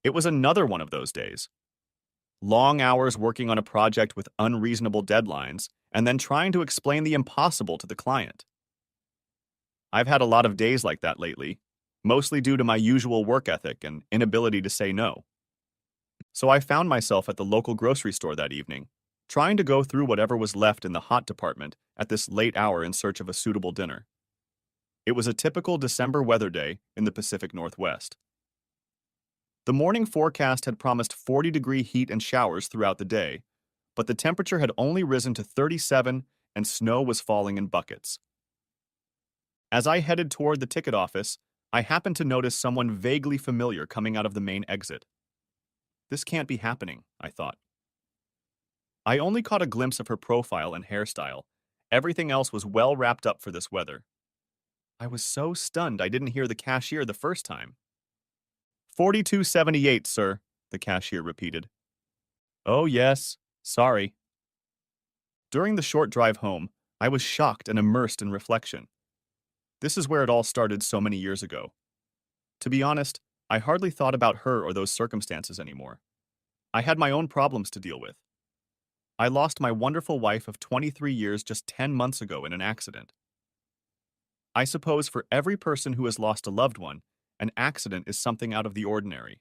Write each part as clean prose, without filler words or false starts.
It was another one of those days. Long hours working on a project with unreasonable deadlines, and then trying to explain the impossible to the client. I've had a lot of days like that lately, mostly due to my usual work ethic and inability to say no. So I found myself at the local grocery store that evening, trying to go through whatever was left in the hot department at this late hour in search of a suitable dinner. It was a typical December weather day in the Pacific Northwest. The morning forecast had promised 40-degree heat and showers throughout the day, but the temperature had only risen to 37 and snow was falling in buckets. As I headed toward the ticket office, I happened to notice someone vaguely familiar coming out of the main exit. This can't be happening, I thought. I only caught a glimpse of her profile and hairstyle. Everything else was well wrapped up for this weather. I was so stunned I didn't hear the cashier the first time. 4278, sir, the cashier repeated. Oh, yes. Sorry. During the short drive home, I was shocked and immersed in reflection. This is where it all started so many years ago. To be honest, I hardly thought about her or those circumstances anymore. I had my own problems to deal with. I lost my wonderful wife of 23 years just 10 months ago in an accident. I suppose for every person who has lost a loved one, an accident is something out of the ordinary.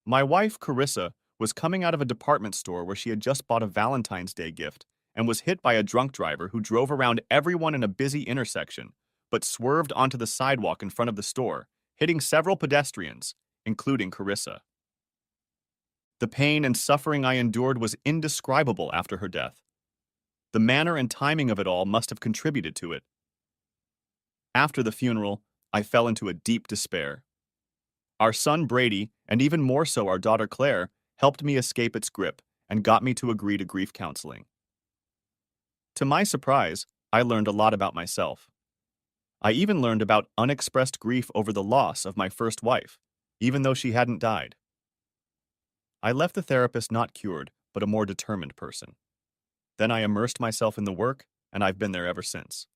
My wife, Carissa, was coming out of a department store where she had just bought a Valentine's Day gift and was hit by a drunk driver who drove around everyone in a busy intersection, but swerved onto the sidewalk in front of the store, hitting several pedestrians, including Carissa. The pain and suffering I endured was indescribable after her death. The manner and timing of it all must have contributed to it. After the funeral, I fell into a deep despair. Our son Brady, and even more so our daughter Claire, helped me escape its grip and got me to agree to grief counseling. To my surprise, I learned a lot about myself. I even learned about unexpressed grief over the loss of my first wife, even though she hadn't died. I left the therapist not cured, but a more determined person. Then I immersed myself in the work, and I've been there ever since.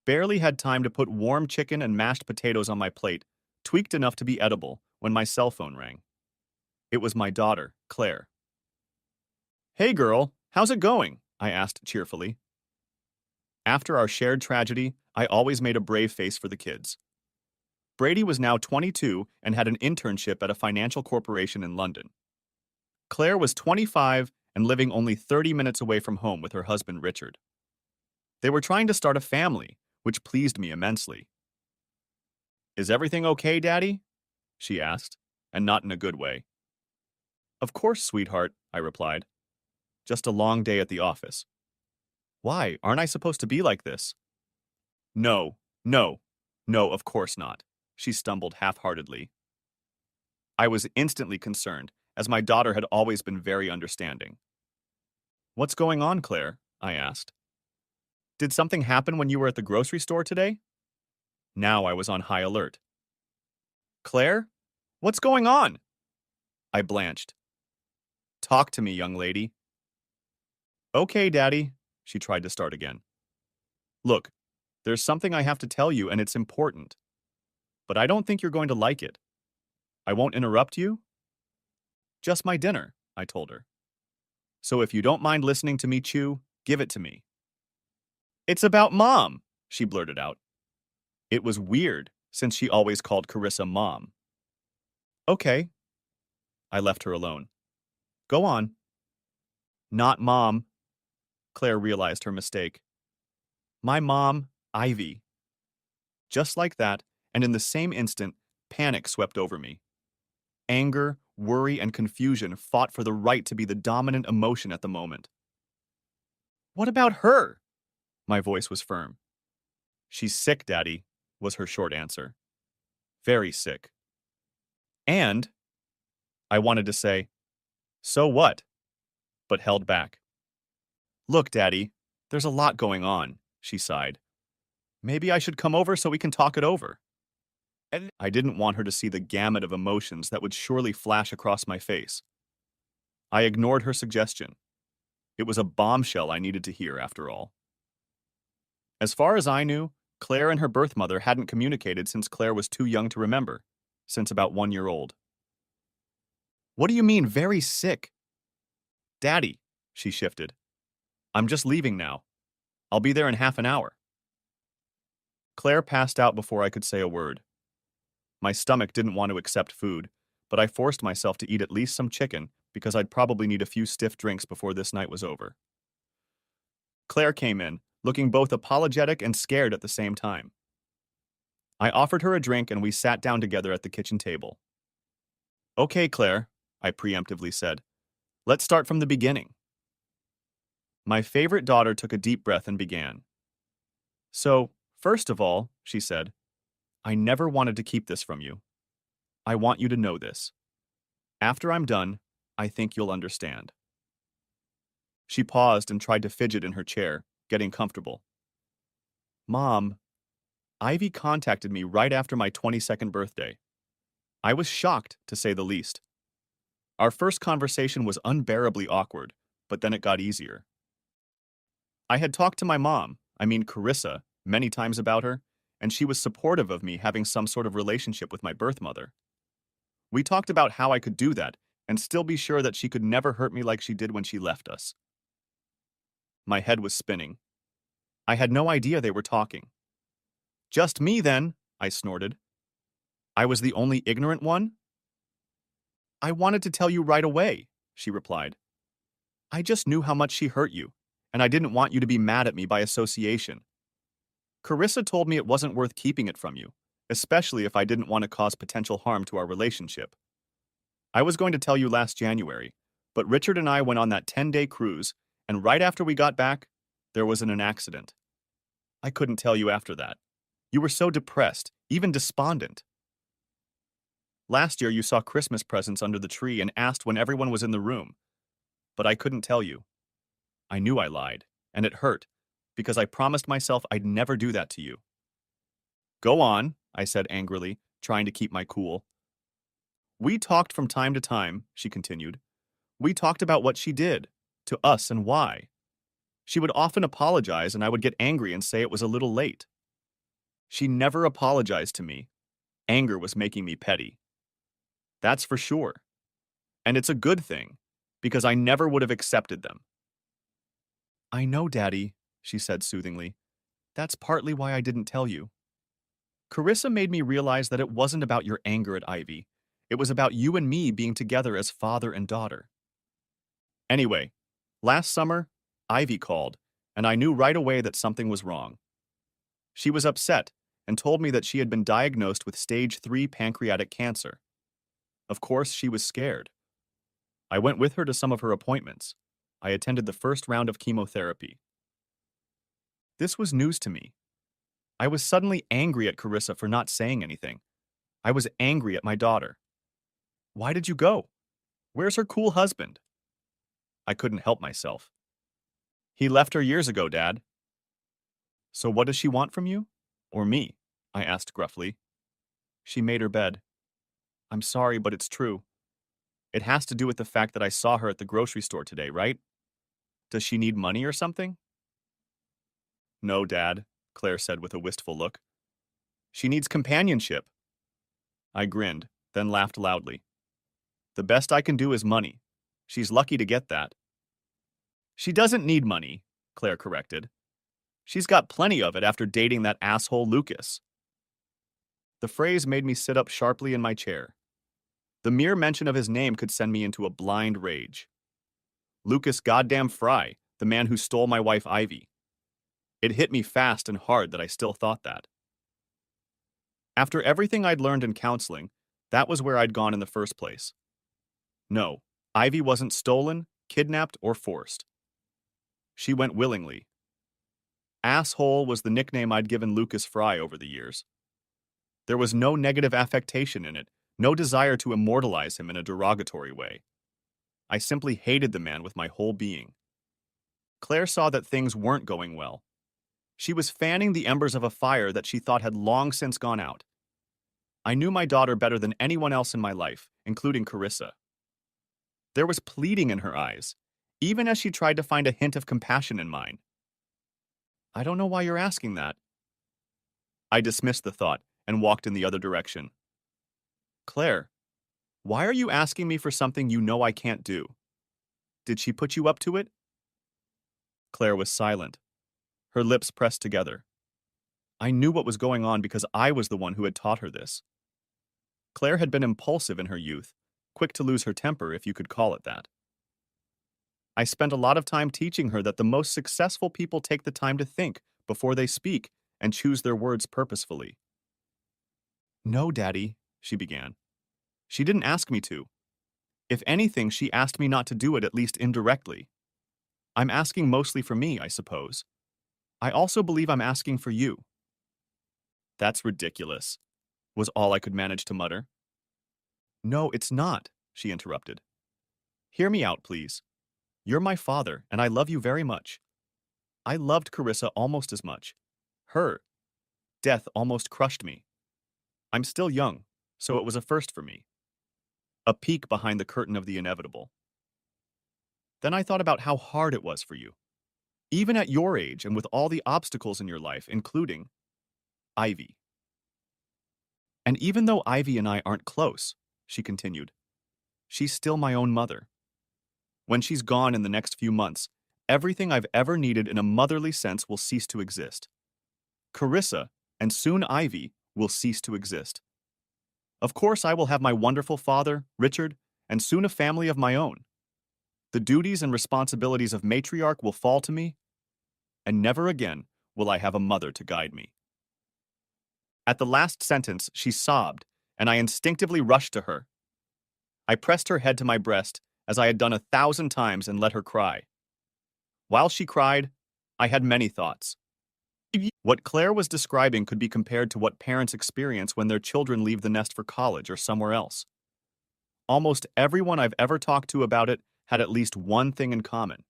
Barely had time to put warm chicken and mashed potatoes on my plate, tweaked enough to be edible, when my cell phone rang. It was my daughter, Claire. Hey girl, how's it going? I asked cheerfully. After our shared tragedy, I always made a brave face for the kids. Brady was now 22 and had an internship at a financial corporation in London. Claire was 25 and living only 30 minutes away from home with her husband Richard. They were trying to start a family, which pleased me immensely. Is everything okay, Daddy? She asked, and not in a good way. Of course, sweetheart, I replied. Just a long day at the office. Why, aren't I supposed to be like this? No, no, no, of course not, she stumbled half-heartedly. I was instantly concerned, as my daughter had always been very understanding. What's going on, Claire? I asked. Did something happen when you were at the grocery store today? Now I was on high alert. Claire? What's going on? I blanched. Talk to me, young lady. Okay, Daddy, she tried to start again. Look, there's something I have to tell you and it's important. But I don't think you're going to like it. I won't interrupt you? Just my dinner, I told her. So if you don't mind listening to me chew, give it to me. It's about Mom, she blurted out. It was weird, since she always called Carissa Mom. Okay. I left her alone. Go on. Not Mom. Claire realized her mistake. My mom, Ivy. Just like that, and in the same instant, panic swept over me. Anger, worry, and confusion fought for the right to be the dominant emotion at the moment. What about her? My voice was firm. She's sick, Daddy, was her short answer. Very sick. And, I wanted to say, so what? But held back. Look, Daddy, there's a lot going on, she sighed. Maybe I should come over so we can talk it over. And I didn't want her to see the gamut of emotions that would surely flash across my face. I ignored her suggestion. It was a bombshell I needed to hear, after all. As far as I knew, Claire and her birth mother hadn't communicated since Claire was too young to remember, since about 1 year old. What do you mean, very sick? Daddy, she shifted. I'm just leaving now. I'll be there in half an hour. Claire passed out before I could say a word. My stomach didn't want to accept food, but I forced myself to eat at least some chicken because I'd probably need a few stiff drinks before this night was over. Claire came in, looking both apologetic and scared at the same time. I offered her a drink and we sat down together at the kitchen table. Okay, Claire, I preemptively said. Let's start from the beginning. My favorite daughter took a deep breath and began. So, first of all, she said, I never wanted to keep this from you. I want you to know this. After I'm done, I think you'll understand. She paused and tried to fidget in her chair, getting comfortable. Mom, Ivy contacted me right after my 22nd birthday. I was shocked, to say the least. Our first conversation was unbearably awkward, but then it got easier. I had talked to my mom, Carissa, many times about her, and she was supportive of me having some sort of relationship with my birth mother. We talked about how I could do that and still be sure that she could never hurt me like she did when she left us. My head was spinning. I had no idea they were talking. Just me, then, I snorted. I was the only ignorant one? I wanted to tell you right away, she replied. I just knew how much she hurt you, and I didn't want you to be mad at me by association. Carissa told me it wasn't worth keeping it from you, especially if I didn't want to cause potential harm to our relationship. I was going to tell you last January, but Richard and I went on that 10-day cruise, and right after we got back, there was an accident. I couldn't tell you after that. You were so depressed, even despondent. Last year you saw Christmas presents under the tree and asked when everyone was in the room, but I couldn't tell you. I knew I lied, and it hurt, because I promised myself I'd never do that to you. Go on, I said angrily, trying to keep my cool. We talked from time to time, she continued. We talked about what she did, to us and why. She would often apologize and I would get angry and say it was a little late. She never apologized to me. Anger was making me petty. That's for sure. And it's a good thing, because I never would have accepted them. I know, Daddy, she said soothingly. That's partly why I didn't tell you. Carissa made me realize that it wasn't about your anger at Ivy. It was about you and me being together as father and daughter. Anyway, last summer, Ivy called, and I knew right away that something was wrong. She was upset and told me that she had been diagnosed with stage 3 pancreatic cancer. Of course, she was scared. I went with her to some of her appointments. I attended the first round of chemotherapy. This was news to me. I was suddenly angry at Carissa for not saying anything. I was angry at my daughter. Why did you go? Where's her cool husband? I couldn't help myself. He left her years ago, Dad. So what does she want from you? Or me? I asked gruffly. She made her bed. I'm sorry, but it's true. It has to do with the fact that I saw her at the grocery store today, right? Does she need money or something? No, Dad, Claire said with a wistful look. She needs companionship. I grinned, then laughed loudly. The best I can do is money. She's lucky to get that. She doesn't need money, Claire corrected. She's got plenty of it after dating that asshole Lucas. The phrase made me sit up sharply in my chair. The mere mention of his name could send me into a blind rage. Lucas goddamn Fry, the man who stole my wife Ivy. It hit me fast and hard that I still thought that. After everything I'd learned in counseling, that was where I'd gone in the first place. No, Ivy wasn't stolen, kidnapped, or forced. She went willingly. Asshole was the nickname I'd given Lucas Fry over the years. There was no negative affectation in it, no desire to immortalize him in a derogatory way. I simply hated the man with my whole being. Claire saw that things weren't going well. She was fanning the embers of a fire that she thought had long since gone out. I knew my daughter better than anyone else in my life, including Carissa. There was pleading in her eyes, even as she tried to find a hint of compassion in mine. I don't know why you're asking that. I dismissed the thought and walked in the other direction. Claire, Why are you asking me for something you know I can't do? Did she put you up to it? Claire was silent, her lips pressed together. I knew what was going on because I was the one who had taught her this. Claire had been impulsive in her youth, quick to lose her temper, if you could call it that. I spent a lot of time teaching her that the most successful people take the time to think before they speak and choose their words purposefully. No, Daddy, she began. She didn't ask me to. If anything, she asked me not to do it, at least indirectly. I'm asking mostly for me, I suppose. I also believe I'm asking for you. That's ridiculous, was all I could manage to mutter. No, it's not, she interrupted. Hear me out, please. You're my father, and I love you very much. I loved Carissa almost as much. Her death almost crushed me. I'm still young, so it was a first for me. A peek behind the curtain of the inevitable. Then I thought about how hard it was for you. Even at your age and with all the obstacles in your life, including Ivy. And even though Ivy and I aren't close, she continued, she's still my own mother. When she's gone in the next few months, everything I've ever needed in a motherly sense will cease to exist. Carissa, and soon Ivy, will cease to exist. Of course, I will have my wonderful father, Richard, and soon a family of my own. The duties and responsibilities of matriarch will fall to me, and never again will I have a mother to guide me. At the last sentence, she sobbed, and I instinctively rushed to her. I pressed her head to my breast, as I had done 1,000 times, and let her cry. While she cried, I had many thoughts. What Claire was describing could be compared to what parents experience when their children leave the nest for college or somewhere else. Almost everyone I've ever talked to about it had at least one thing in common.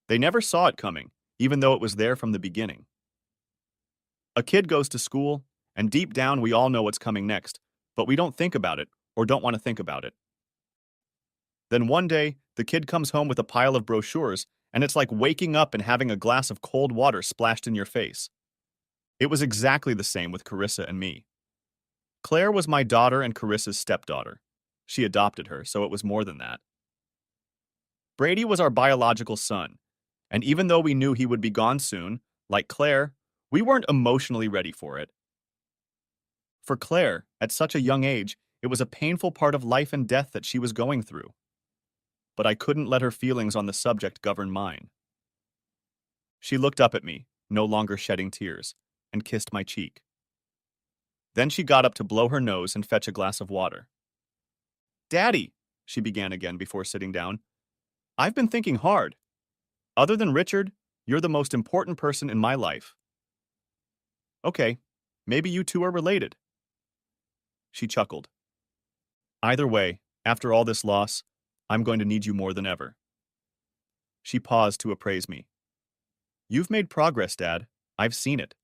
They never saw it coming, even though it was there from the beginning. A kid goes to school, and deep down we all know what's coming next, but we don't think about it or don't want to think about it. Then one day, the kid comes home with a pile of brochures, and it's like waking up and having a glass of cold water splashed in your face. It was exactly the same with Carissa and me. Claire was my daughter and Carissa's stepdaughter. She adopted her, so it was more than that. Brady was our biological son, and even though we knew he would be gone soon, like Claire, we weren't emotionally ready for it. For Claire, at such a young age, it was a painful part of life and death that she was going through. But I couldn't let her feelings on the subject govern mine. She looked up at me, no longer shedding tears, and kissed my cheek. Then she got up to blow her nose and fetch a glass of water. Daddy, she began again before sitting down, I've been thinking hard. Other than Richard, you're the most important person in my life. Okay, maybe you two are related. She chuckled. Either way, after all this loss, I'm going to need you more than ever. She paused to appraise me. You've made progress, Dad. I've seen it.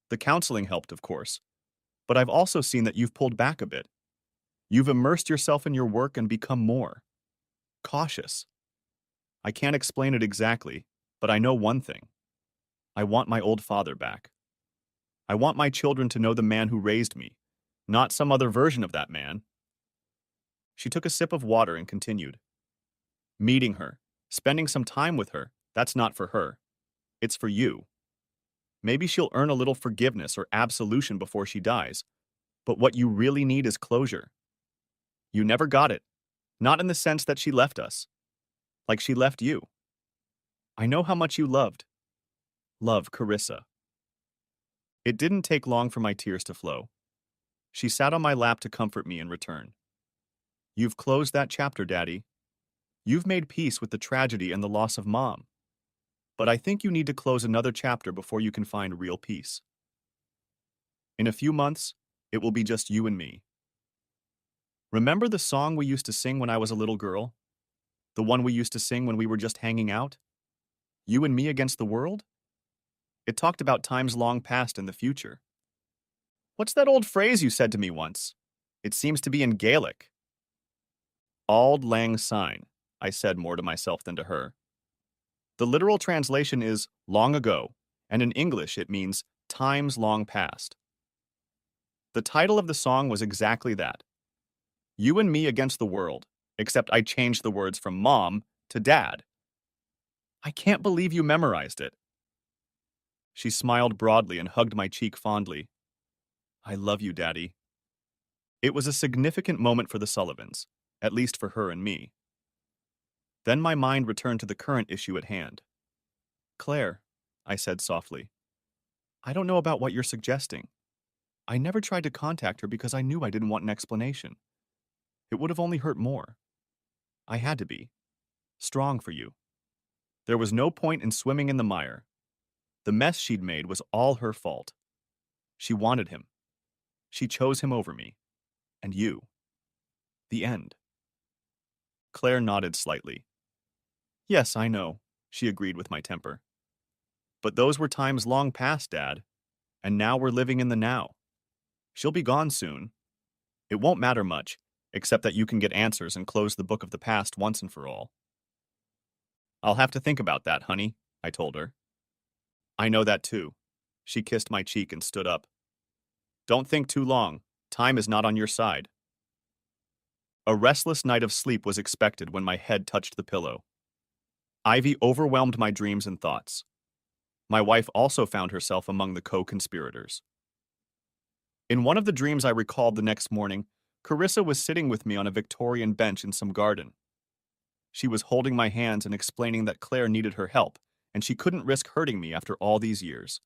The counseling helped, of course. But I've also seen that you've pulled back a bit. You've immersed yourself in your work and become more cautious. I can't explain it exactly, but I know one thing. I want my old father back. I want my children to know the man who raised me, not some other version of that man. She took a sip of water and continued. Meeting her, spending some time with her, that's not for her. It's for you. Maybe she'll earn a little forgiveness or absolution before she dies, but what you really need is closure. You never got it, not in the sense that she left us, like she left you. I know how much you loved. Love, Carissa. It didn't take long for my tears to flow. She sat on my lap to comfort me in return. You've closed that chapter, Daddy. You've made peace with the tragedy and the loss of Mom. But I think you need to close another chapter before you can find real peace. In a few months, it will be just you and me. Remember the song we used to sing when I was a little girl? The one we used to sing when we were just hanging out? You and me against the world? It talked about times long past and the future. What's that old phrase you said to me once? It seems to be in Gaelic. Auld Lang Syne, I said more to myself than to her. The literal translation is long ago, and in English it means times long past. The title of the song was exactly that. You and me against the world, except I changed the words from mom to dad. I can't believe you memorized it. She smiled broadly and hugged my cheek fondly. I love you, Daddy. It was a significant moment for the Sullivans, at least for her and me. Then my mind returned to the current issue at hand. Claire, I said softly, I don't know about what you're suggesting. I never tried to contact her because I knew I didn't want an explanation. It would have only hurt more. I had to be strong for you. There was no point in swimming in the mire. The mess she'd made was all her fault. She wanted him. She chose him over me. And you. The end. Claire nodded slightly. Yes, I know, she agreed with my temper. But those were times long past, Dad. And now we're living in the now. She'll be gone soon. It won't matter much, except that you can get answers and close the book of the past once and for all. I'll have to think about that, honey, I told her. I know that too. She kissed my cheek and stood up. Don't think too long. Time is not on your side. A restless night of sleep was expected when my head touched the pillow. Ivy overwhelmed my dreams and thoughts. My wife also found herself among the co-conspirators. In one of the dreams I recalled the next morning, Carissa was sitting with me on a Victorian bench in some garden. She was holding my hands and explaining that Claire needed her help, and she couldn't risk hurting me after all these years.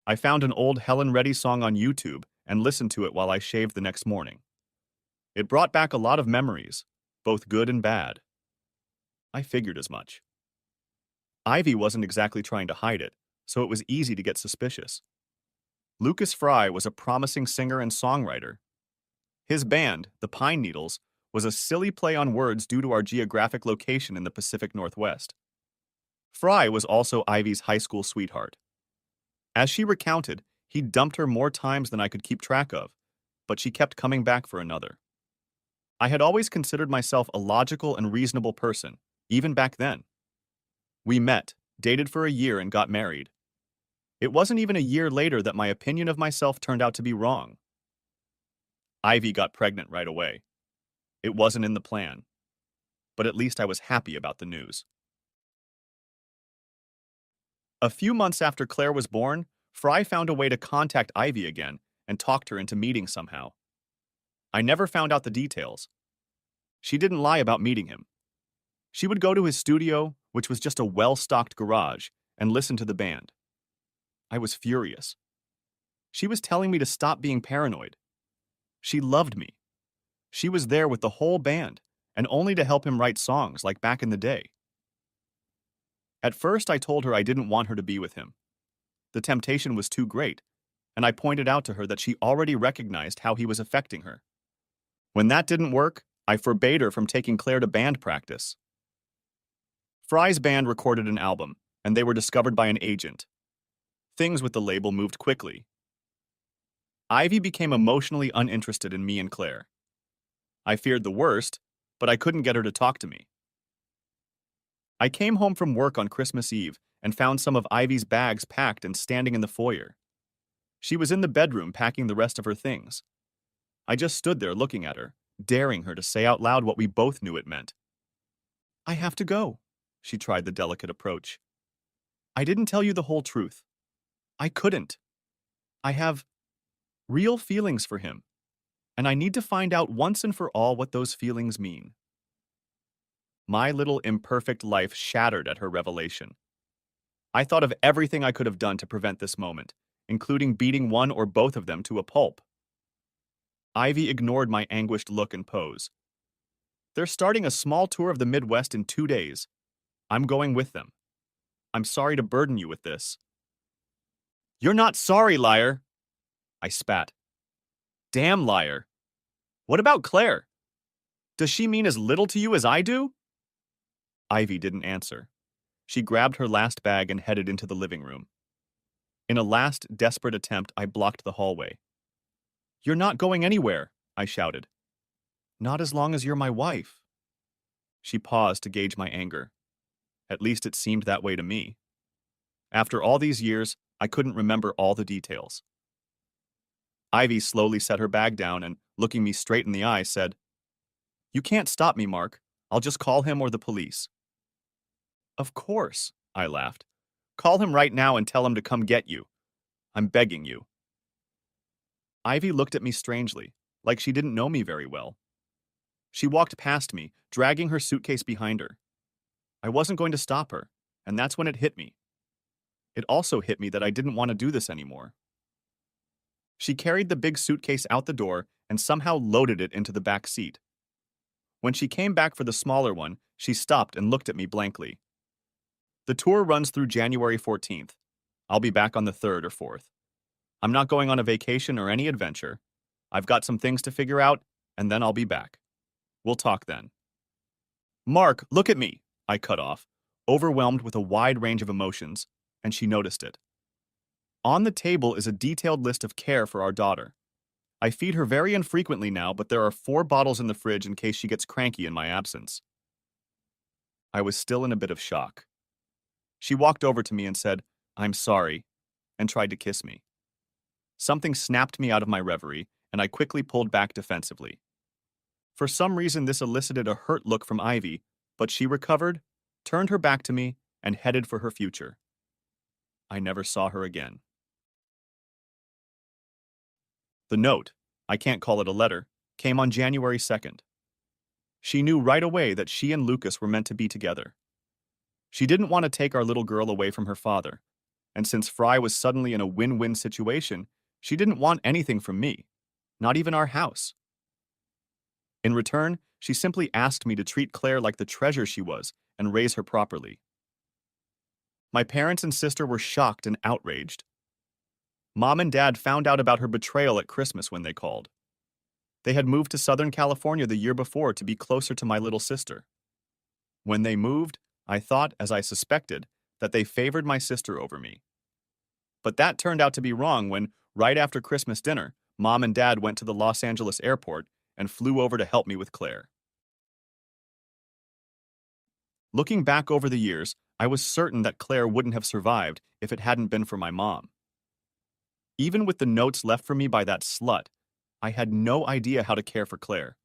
I found an old Helen Reddy song on YouTube and listened to it while I shaved the next morning. It brought back a lot of memories, both good and bad. I figured as much. Ivy wasn't exactly trying to hide it, so it was easy to get suspicious. Lucas Fry was a promising singer and songwriter. His band, the Pine Needles, was a silly play on words due to our geographic location in the Pacific Northwest. Fry was also Ivy's high school sweetheart. As she recounted, he dumped her more times than I could keep track of, but she kept coming back for another. I had always considered myself a logical and reasonable person, even back then. We met, dated for a year, and got married. It wasn't even a year later that my opinion of myself turned out to be wrong. Ivy got pregnant right away. It wasn't in the plan, but at least I was happy about the news. A few months after Claire was born, Fry found a way to contact Ivy again and talked her into meeting somehow. I never found out the details. She didn't lie about meeting him. She would go to his studio, which was just a well-stocked garage, and listen to the band. I was furious. She was telling me to stop being paranoid. She loved me. She was there with the whole band, and only to help him write songs like back in the day. At first, I told her I didn't want her to be with him. The temptation was too great, and I pointed out to her that she already recognized how he was affecting her. When that didn't work, I forbade her from taking Claire to band practice. Fry's band recorded an album, and they were discovered by an agent. Things with the label moved quickly. Ivy became emotionally uninterested in me and Claire. I feared the worst, but I couldn't get her to talk to me. I came home from work on Christmas Eve and found some of Ivy's bags packed and standing in the foyer. She was in the bedroom packing the rest of her things. I just stood there looking at her, daring her to say out loud what we both knew it meant. I have to go, she tried the delicate approach. I didn't tell you the whole truth. I couldn't. I have real feelings for him, and I need to find out once and for all what those feelings mean. My little imperfect life shattered at her revelation. I thought of everything I could have done to prevent this moment, including beating one or both of them to a pulp. Ivy ignored my anguished look and pose. They're starting a small tour of the Midwest in 2 days. I'm going with them. I'm sorry to burden you with this. You're not sorry, liar, I spat. Damn liar. What about Claire? Does she mean as little to you as I do? Ivy didn't answer. She grabbed her last bag and headed into the living room. In a last desperate attempt, I blocked the hallway. You're not going anywhere, I shouted. Not as long as you're my wife. She paused to gauge my anger. At least it seemed that way to me. After all these years, I couldn't remember all the details. Ivy slowly set her bag down and, looking me straight in the eye, said, "You can't stop me, Mark. I'll just call him or the police." "Of course," I laughed. "Call him right now and tell him to come get you. I'm begging you." Ivy looked at me strangely, like she didn't know me very well. She walked past me, dragging her suitcase behind her. I wasn't going to stop her, and that's when it hit me. It also hit me that I didn't want to do this anymore. She carried the big suitcase out the door and somehow loaded it into the back seat. When she came back for the smaller one, she stopped and looked at me blankly. "The tour runs through January 14th. I'll be back on the 3rd or 4th. I'm not going on a vacation or any adventure. I've got some things to figure out, and then I'll be back. We'll talk then." "Mark, look at me," I cut off, overwhelmed with a wide range of emotions, and she noticed it. On the table is a detailed list of care for our daughter. I feed her very infrequently now, but there are 4 bottles in the fridge in case she gets cranky in my absence. I was still in a bit of shock. She walked over to me and said, "I'm sorry," and tried to kiss me. Something snapped me out of my reverie, and I quickly pulled back defensively. For some reason, this elicited a hurt look from Ivy, but she recovered, turned her back to me, and headed for her future. I never saw her again. The note, I can't call it a letter, came on January 2nd. She knew right away that she and Lucas were meant to be together. She didn't want to take our little girl away from her father, and since Fry was suddenly in a win-win situation, she didn't want anything from me, not even our house. In return, she simply asked me to treat Claire like the treasure she was and raise her properly. My parents and sister were shocked and outraged. Mom and Dad found out about her betrayal at Christmas when they called. They had moved to Southern California the year before to be closer to my little sister. When they moved, I thought, as I suspected, that they favored my sister over me. But that turned out to be wrong when, right after Christmas dinner, Mom and Dad went to the Los Angeles airport and flew over to help me with Claire. Looking back over the years, I was certain that Claire wouldn't have survived if it hadn't been for my mom. Even with the notes left for me by that slut, I had no idea how to care for Claire.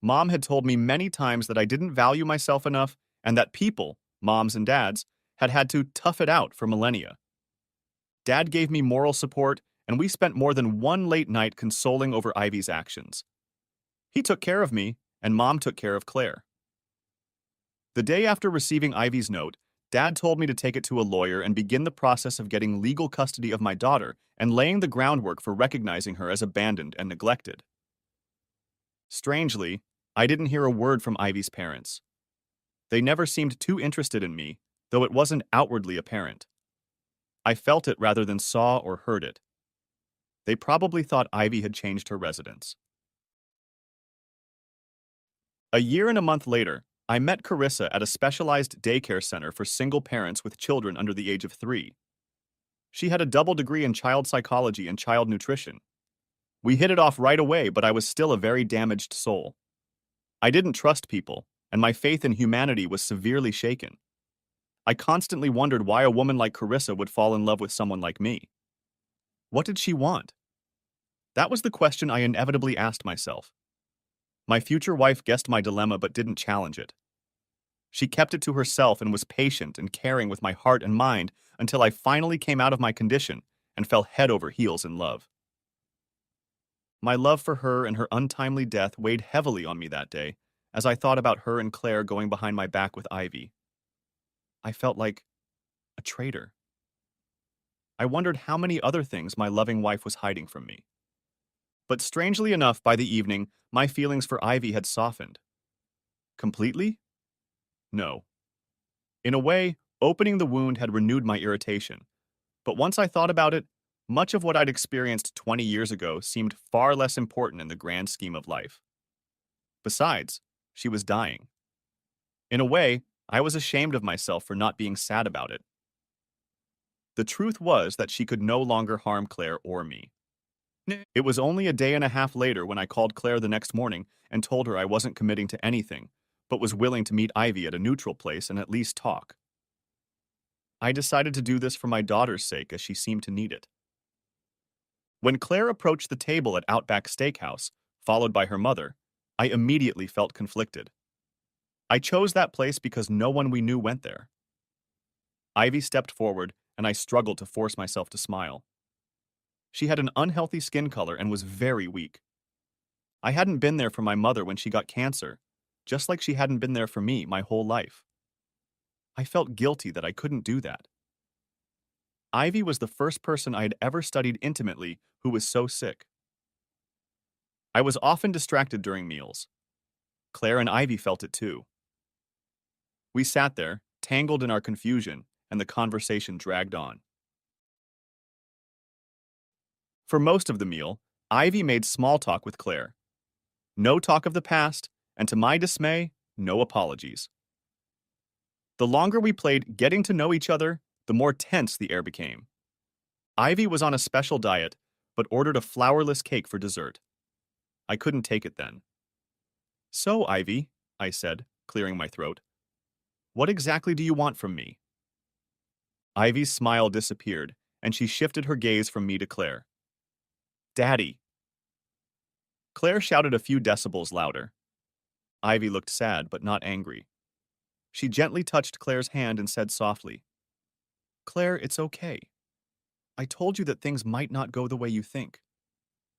Mom had told me many times that I didn't value myself enough and that people, moms and dads, had had to tough it out for millennia. Dad gave me moral support, and we spent more than one late night consoling over Ivy's actions. He took care of me, and Mom took care of Claire. The day after receiving Ivy's note, Dad told me to take it to a lawyer and begin the process of getting legal custody of my daughter and laying the groundwork for recognizing her as abandoned and neglected. Strangely, I didn't hear a word from Ivy's parents. They never seemed too interested in me, though it wasn't outwardly apparent. I felt it rather than saw or heard it. They probably thought Ivy had changed her residence. A year and a month later, I met Carissa at a specialized daycare center for single parents with children under the age of 3. She had a double degree in child psychology and child nutrition. We hit it off right away, but I was still a very damaged soul. I didn't trust people, and my faith in humanity was severely shaken. I constantly wondered why a woman like Carissa would fall in love with someone like me. What did she want? That was the question I inevitably asked myself. My future wife guessed my dilemma but didn't challenge it. She kept it to herself and was patient and caring with my heart and mind until I finally came out of my condition and fell head over heels in love. My love for her and her untimely death weighed heavily on me that day as I thought about her and Claire going behind my back with Ivy. I felt like a traitor. I wondered how many other things my loving wife was hiding from me. But strangely enough, by the evening, my feelings for Ivy had softened. Completely? No. In a way, opening the wound had renewed my irritation. But once I thought about it, much of what I'd experienced 20 years ago seemed far less important in the grand scheme of life. Besides, she was dying. In a way, I was ashamed of myself for not being sad about it. The truth was that she could no longer harm Claire or me. It was only a day and a half later when I called Claire the next morning and told her I wasn't committing to anything, but was willing to meet Ivy at a neutral place and at least talk. I decided to do this for my daughter's sake as she seemed to need it. When Claire approached the table at Outback Steakhouse, followed by her mother, I immediately felt conflicted. I chose that place because no one we knew went there. Ivy stepped forward, and I struggled to force myself to smile. She had an unhealthy skin color and was very weak. I hadn't been there for my mother when she got cancer, just like she hadn't been there for me my whole life. I felt guilty that I couldn't do that. Ivy was the first person I had ever studied intimately who was so sick. I was often distracted during meals. Claire and Ivy felt it too. We sat there, tangled in our confusion, and the conversation dragged on. For most of the meal, Ivy made small talk with Claire. No talk of the past, and to my dismay, no apologies. The longer we played getting to know each other, the more tense the air became. Ivy was on a special diet, but ordered a flourless cake for dessert. I couldn't take it then. "So, Ivy," I said, clearing my throat, "what exactly do you want from me?" Ivy's smile disappeared, and she shifted her gaze from me to Claire. "Daddy." Claire shouted a few decibels louder. Ivy looked sad, but not angry. She gently touched Claire's hand and said softly, "Claire, it's okay. I told you that things might not go the way you think.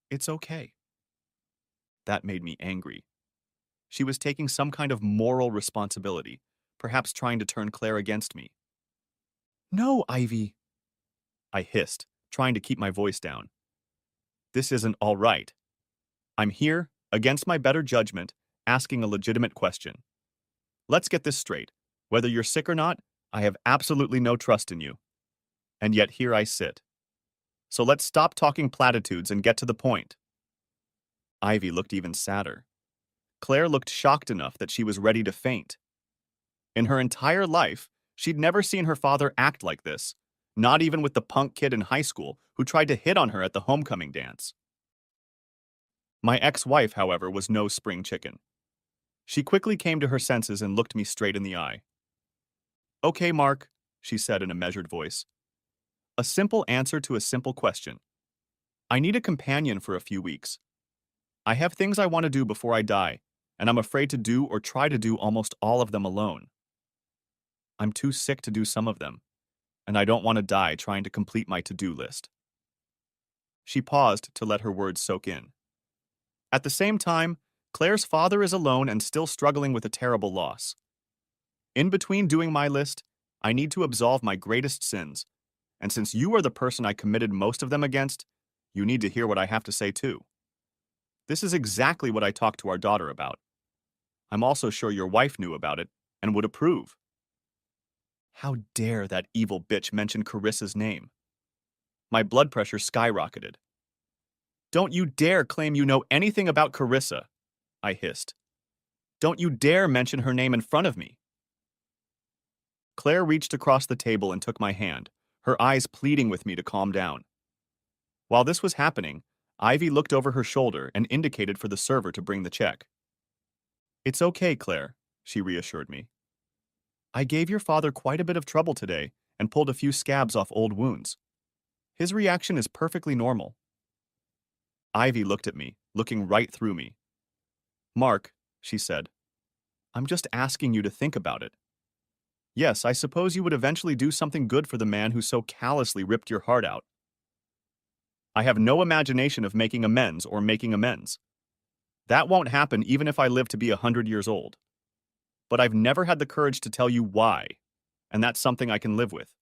It's okay." That made me angry. She was taking some kind of moral responsibility, perhaps trying to turn Claire against me. "No, Ivy," I hissed, trying to keep my voice down. "This isn't all right. I'm here, against my better judgment, asking a legitimate question. Let's get this straight. Whether you're sick or not, I have absolutely no trust in you. And yet here I sit. So let's stop talking platitudes and get to the point." Ivy looked even sadder. Claire looked shocked enough that she was ready to faint. In her entire life, she'd never seen her father act like this, not even with the punk kid in high school who tried to hit on her at the homecoming dance. My ex-wife, however, was no spring chicken. She quickly came to her senses and looked me straight in the eye. "Okay, Mark," she said in a measured voice. "A simple answer to a simple question. I need a companion for a few weeks. I have things I want to do before I die, and I'm afraid to do or try to do almost all of them alone. I'm too sick to do some of them, and I don't want to die trying to complete my to-do list." She paused to let her words soak in. At the same time, Claire's father is alone and still struggling with a terrible loss. In between doing my list, I need to absolve my greatest sins, and since you are the person I committed most of them against, you need to hear what I have to say too. This is exactly what I talked to our daughter about. I'm also sure your wife knew about it and would approve. How dare that evil bitch mention Carissa's name? My blood pressure skyrocketed. "Don't you dare claim you know anything about Carissa," I hissed. "Don't you dare mention her name in front of me." Claire reached across the table and took my hand, her eyes pleading with me to calm down. While this was happening, Ivy looked over her shoulder and indicated for the server to bring the check. "It's okay, Claire," she reassured me. "I gave your father quite a bit of trouble today and pulled a few scabs off old wounds. His reaction is perfectly normal." Ivy looked at me, looking right through me. "Mark," she said, "I'm just asking you to think about it. Yes, I suppose you would eventually do something good for the man who so callously ripped your heart out. I have no imagination of making amends or making amends. That won't happen even if I live to be 100 years old. But I've never had the courage to tell you why, and that's something I can live with.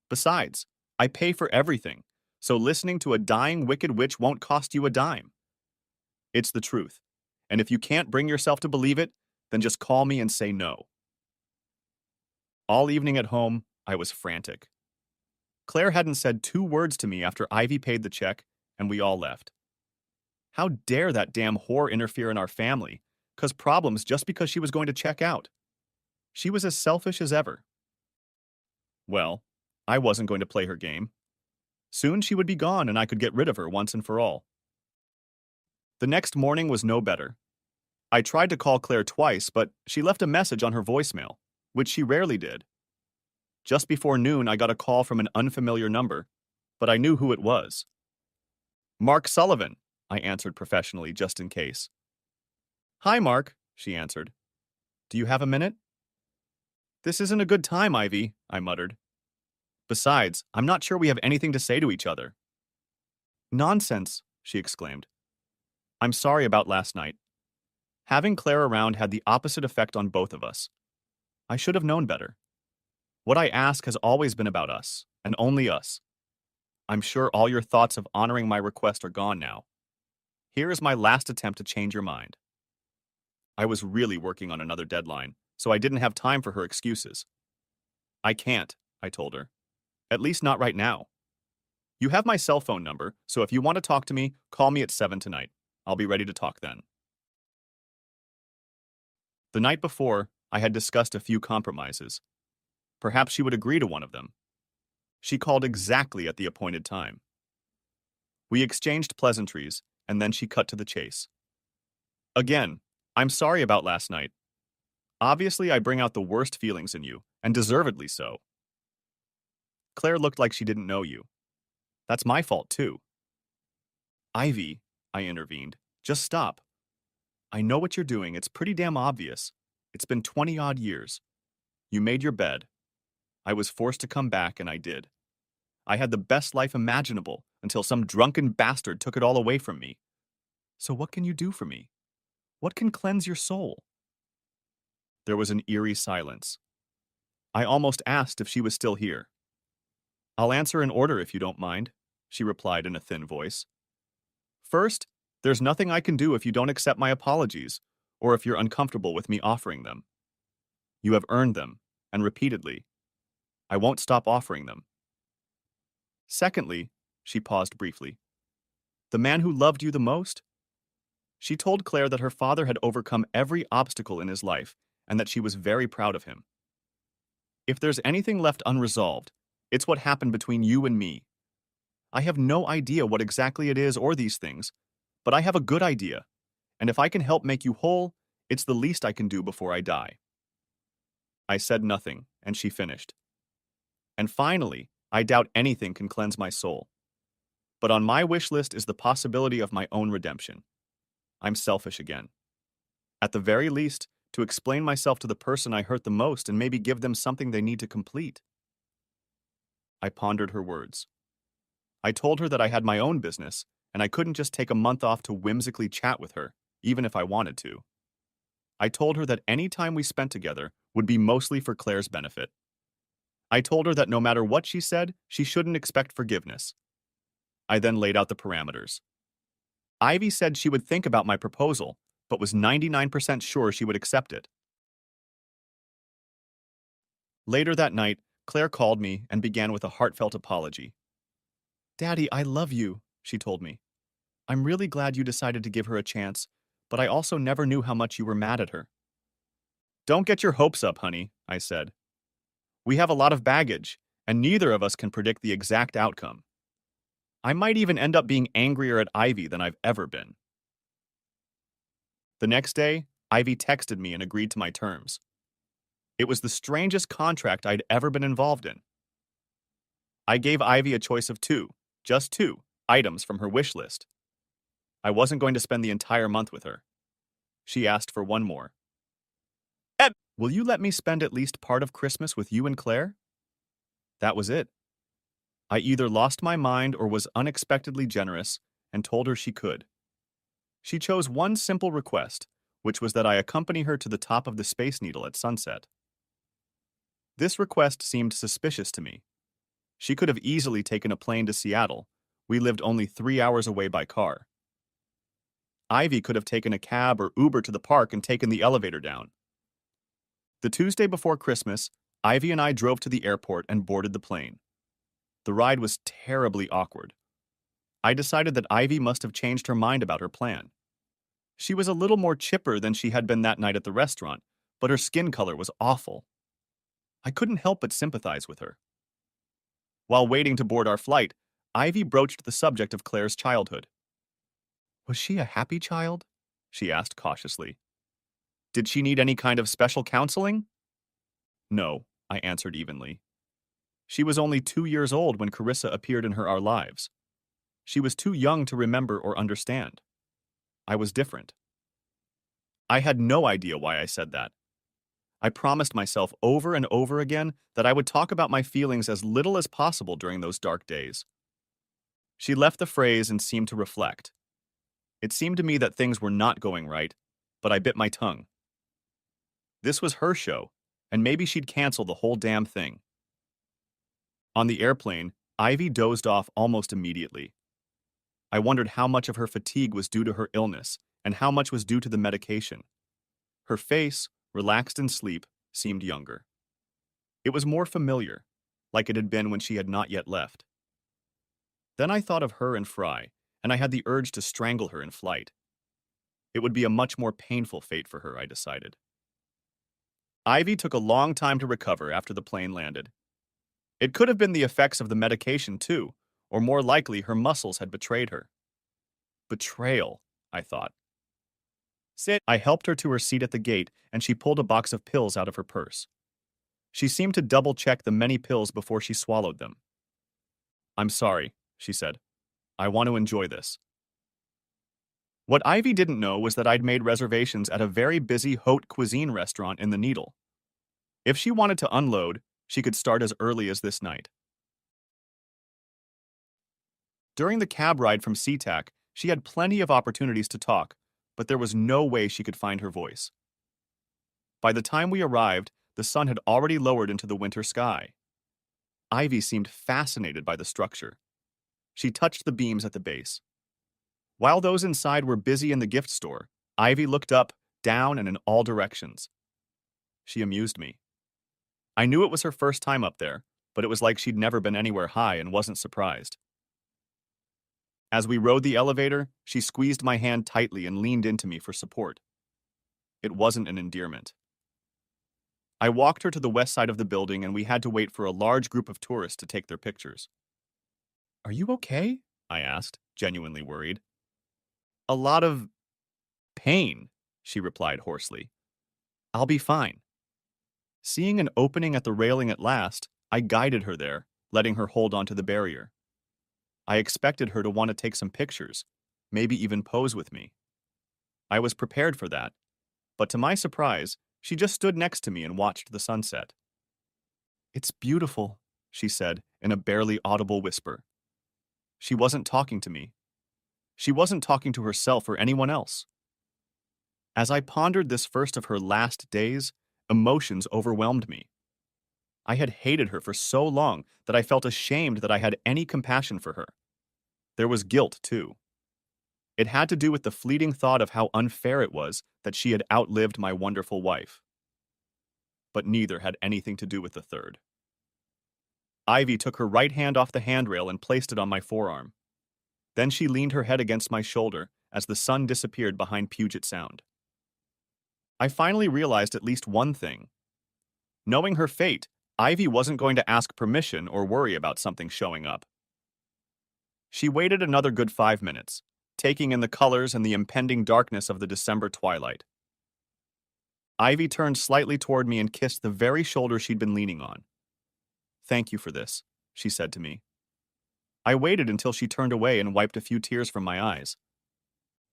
Besides, I pay for everything, so listening to a dying wicked witch won't cost you a dime. It's the truth, and if you can't bring yourself to believe it, then just call me and say no." All evening at home, I was frantic. Claire hadn't said 2 words to me after Ivy paid the check, and we all left. How dare that damn whore interfere in our family, cause problems just because she was going to check out. She was as selfish as ever. Well, I wasn't going to play her game. Soon she would be gone and I could get rid of her once and for all. The next morning was no better. I tried to call Claire twice, but she left a message on her voicemail, which she rarely did. Just before noon, I got a call from an unfamiliar number, but I knew who it was. Mark Sullivan, I answered professionally just in case. Hi, Mark, she answered. Do you have a minute? This isn't a good time, Ivy, I muttered. Besides, I'm not sure we have anything to say to each other. Nonsense, she exclaimed. I'm sorry about last night. Having Claire around had the opposite effect on both of us. I should have known better. What I ask has always been about us, and only us. I'm sure all your thoughts of honoring my request are gone now. Here is my last attempt to change your mind. I was really working on another deadline, so I didn't have time for her excuses. I can't, I told her. At least not right now. You have my cell phone number, so if you want to talk to me, call me at 7 tonight. I'll be ready to talk then. The night before, I had discussed a few compromises. Perhaps she would agree to one of them. She called exactly at the appointed time. We exchanged pleasantries, and then she cut to the chase. Again, I'm sorry about last night. Obviously, I bring out the worst feelings in you, and deservedly so. Claire looked like she didn't know you. That's my fault, too. Ivy, I intervened, just stop. I know what you're doing. It's pretty damn obvious. It's been 20-odd years. You made your bed. I was forced to come back, and I did. I had the best life imaginable until some drunken bastard took it all away from me. So what can you do for me? What can cleanse your soul? There was an eerie silence. I almost asked if she was still here. I'll answer in order if you don't mind, she replied in a thin voice. First, there's nothing I can do if you don't accept my apologies, or if you're uncomfortable with me offering them. You have earned them, and repeatedly. I won't stop offering them. Secondly, she paused briefly. The man who loved you the most? She told Claire that her father had overcome every obstacle in his life, and that she was very proud of him. If there's anything left unresolved, it's what happened between you and me. I have no idea what exactly it is or these things, but I have a good idea, and if I can help make you whole, it's the least I can do before I die. I said nothing, and she finished. And finally, I doubt anything can cleanse my soul. But on my wish list is the possibility of my own redemption. I'm selfish again. At the very least, to explain myself to the person I hurt the most and maybe give them something they need to complete. I pondered her words. I told her that I had my own business, and I couldn't just take a month off to whimsically chat with her, even if I wanted to. I told her that any time we spent together would be mostly for Claire's benefit. I told her that no matter what she said, she shouldn't expect forgiveness. I then laid out the parameters. Ivy said she would think about my proposal, but was 99% sure she would accept it. Later that night, Claire called me and began with a heartfelt apology. Daddy, I love you, she told me. I'm really glad you decided to give her a chance, but I also never knew how much you were mad at her. Don't get your hopes up, honey, I said. We have a lot of baggage, and neither of us can predict the exact outcome. I might even end up being angrier at Ivy than I've ever been. The next day, Ivy texted me and agreed to my terms. It was the strangest contract I'd ever been involved in. I gave Ivy a choice of just two, items from her wish list. I wasn't going to spend the entire month with her. She asked for one more. Will you let me spend at least part of Christmas with you and Claire? That was it. I either lost my mind or was unexpectedly generous and told her she could. She chose one simple request, which was that I accompany her to the top of the Space Needle at sunset. This request seemed suspicious to me. She could have easily taken a plane to Seattle. We lived only 3 hours away by car. Ivy could have taken a cab or Uber to the park and taken the elevator down. The Tuesday before Christmas, Ivy and I drove to the airport and boarded the plane. The ride was terribly awkward. I decided that Ivy must have changed her mind about her plan. She was a little more chipper than she had been that night at the restaurant, but her skin color was awful. I couldn't help but sympathize with her. While waiting to board our flight, Ivy broached the subject of Claire's childhood. Was she a happy child? She asked cautiously. Did she need any kind of special counseling? No, I answered evenly. She was only 2 years old when Carissa appeared in our lives. She was too young to remember or understand. I was different. I had no idea why I said that. I promised myself over and over again that I would talk about my feelings as little as possible during those dark days. She left the phrase and seemed to reflect. It seemed to me that things were not going right, but I bit my tongue. This was her show, and maybe she'd cancel the whole damn thing. On the airplane, Ivy dozed off almost immediately. I wondered how much of her fatigue was due to her illness and how much was due to the medication. Her face, relaxed in sleep, seemed younger. It was more familiar, like it had been when she had not yet left. Then I thought of her and Fry, and I had the urge to strangle her in flight. It would be a much more painful fate for her, I decided. Ivy took a long time to recover after the plane landed. It could have been the effects of the medication, too, or more likely her muscles had betrayed her. Betrayal, I thought. Sit. I helped her to her seat at the gate, and she pulled a box of pills out of her purse. She seemed to double-check the many pills before she swallowed them. I'm sorry, she said. I want to enjoy this. What Ivy didn't know was that I'd made reservations at a very busy haute cuisine restaurant in the Needle. If she wanted to unload, she could start as early as this night. During the cab ride from SeaTac, she had plenty of opportunities to talk, but there was no way she could find her voice. By the time we arrived, the sun had already lowered into the winter sky. Ivy seemed fascinated by the structure. She touched the beams at the base. While those inside were busy in the gift store, Ivy looked up, down, and in all directions. She amused me. I knew it was her first time up there, but it was like she'd never been anywhere high and wasn't surprised. As we rode the elevator, she squeezed my hand tightly and leaned into me for support. It wasn't an endearment. I walked her to the west side of the building and we had to wait for a large group of tourists to take their pictures. Are you okay? I asked, genuinely worried. A lot of pain, she replied hoarsely. I'll be fine. Seeing an opening at the railing at last, I guided her there, letting her hold onto the barrier. I expected her to want to take some pictures, maybe even pose with me. I was prepared for that, but to my surprise, she just stood next to me and watched the sunset. It's beautiful, she said in a barely audible whisper. She wasn't talking to me. She wasn't talking to herself or anyone else. As I pondered this first of her last days, emotions overwhelmed me. I had hated her for so long that I felt ashamed that I had any compassion for her. There was guilt, too. It had to do with the fleeting thought of how unfair it was that she had outlived my wonderful wife. But neither had anything to do with the third. Ivy took her right hand off the handrail and placed it on my forearm. Then she leaned her head against my shoulder as the sun disappeared behind Puget Sound. I finally realized at least one thing. Knowing her fate, Ivy wasn't going to ask permission or worry about something showing up. She waited another good 5 minutes, taking in the colors and the impending darkness of the December twilight. Ivy turned slightly toward me and kissed the very shoulder she'd been leaning on. Thank you for this, she said to me. I waited until she turned away and wiped a few tears from my eyes.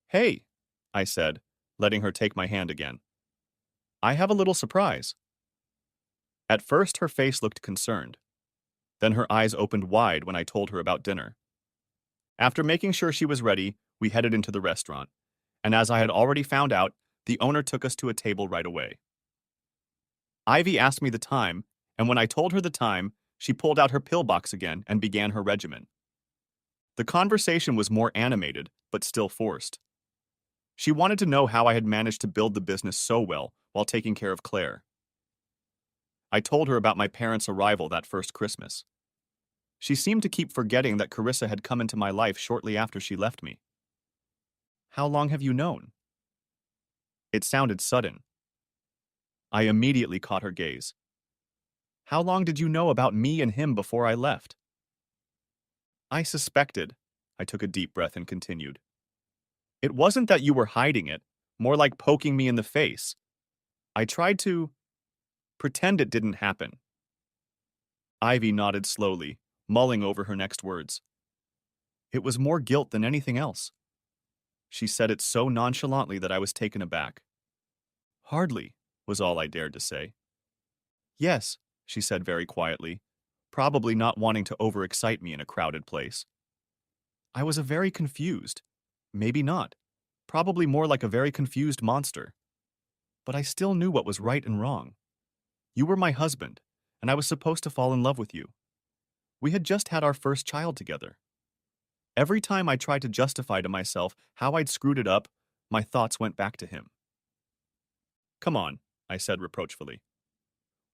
Hey, I said, letting her take my hand again. I have a little surprise. At first, her face looked concerned. Then her eyes opened wide when I told her about dinner. After making sure she was ready, we headed into the restaurant, and as I had already found out, the owner took us to a table right away. Ivy asked me the time, and when I told her the time, she pulled out her pillbox again and began her regimen. The conversation was more animated, but still forced. She wanted to know how I had managed to build the business so well while taking care of Claire. I told her about my parents' arrival that first Christmas. She seemed to keep forgetting that Carissa had come into my life shortly after she left me. How long have you known? It sounded sudden. I immediately caught her gaze. How long did you know about me and him before I left? I suspected. I took a deep breath and continued. It wasn't that you were hiding it, more like poking me in the face. I tried to pretend it didn't happen. Ivy nodded slowly, mulling over her next words. It was more guilt than anything else. She said it so nonchalantly that I was taken aback. Hardly, was all I dared to say. Yes, she said very quietly, probably not wanting to overexcite me in a crowded place. I was a very confused. Maybe not. Probably more like a very confused monster. But I still knew what was right and wrong. You were my husband, and I was supposed to fall in love with you. We had just had our first child together. Every time I tried to justify to myself how I'd screwed it up, my thoughts went back to him. Come on, I said reproachfully.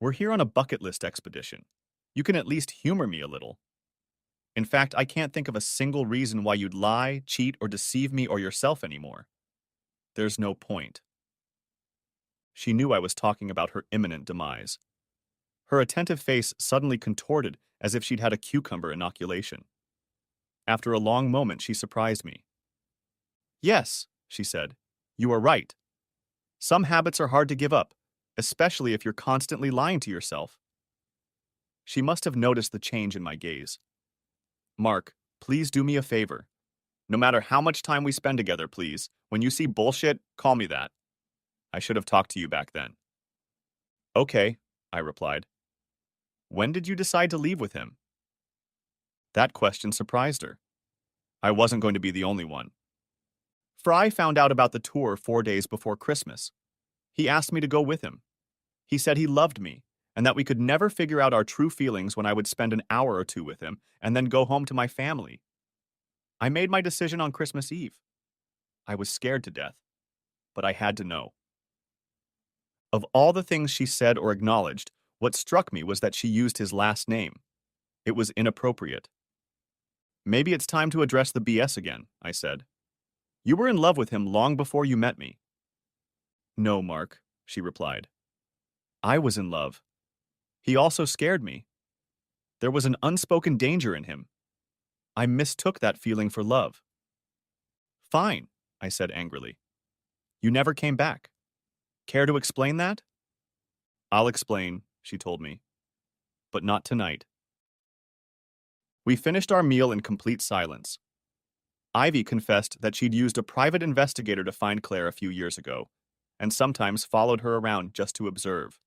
We're here on a bucket list expedition. You can at least humor me a little. In fact, I can't think of a single reason why you'd lie, cheat, or deceive me or yourself anymore. There's no point. She knew I was talking about her imminent demise. Her attentive face suddenly contorted as if she'd had a cucumber inoculation. After a long moment, she surprised me. Yes, she said, you are right. Some habits are hard to give up, especially if you're constantly lying to yourself. She must have noticed the change in my gaze. Mark, please do me a favor. No matter how much time we spend together, please, when you see bullshit, call me that. I should have talked to you back then. Okay, I replied. When did you decide to leave with him? That question surprised her. I wasn't going to be the only one. Fry found out about the tour 4 days before Christmas. He asked me to go with him. He said he loved me, and that we could never figure out our true feelings when I would spend an hour or two with him and then go home to my family. I made my decision on Christmas Eve. I was scared to death, but I had to know. Of all the things she said or acknowledged, what struck me was that she used his last name. It was inappropriate. Maybe it's time to address the BS again, I said. You were in love with him long before you met me. No, Mark, she replied. I was in love. He also scared me. There was an unspoken danger in him. I mistook that feeling for love. Fine, I said angrily. You never came back. Care to explain that? I'll explain, she told me. But not tonight. We finished our meal in complete silence. Ivy confessed that she'd used a private investigator to find Claire a few years ago, and sometimes followed her around just to observe.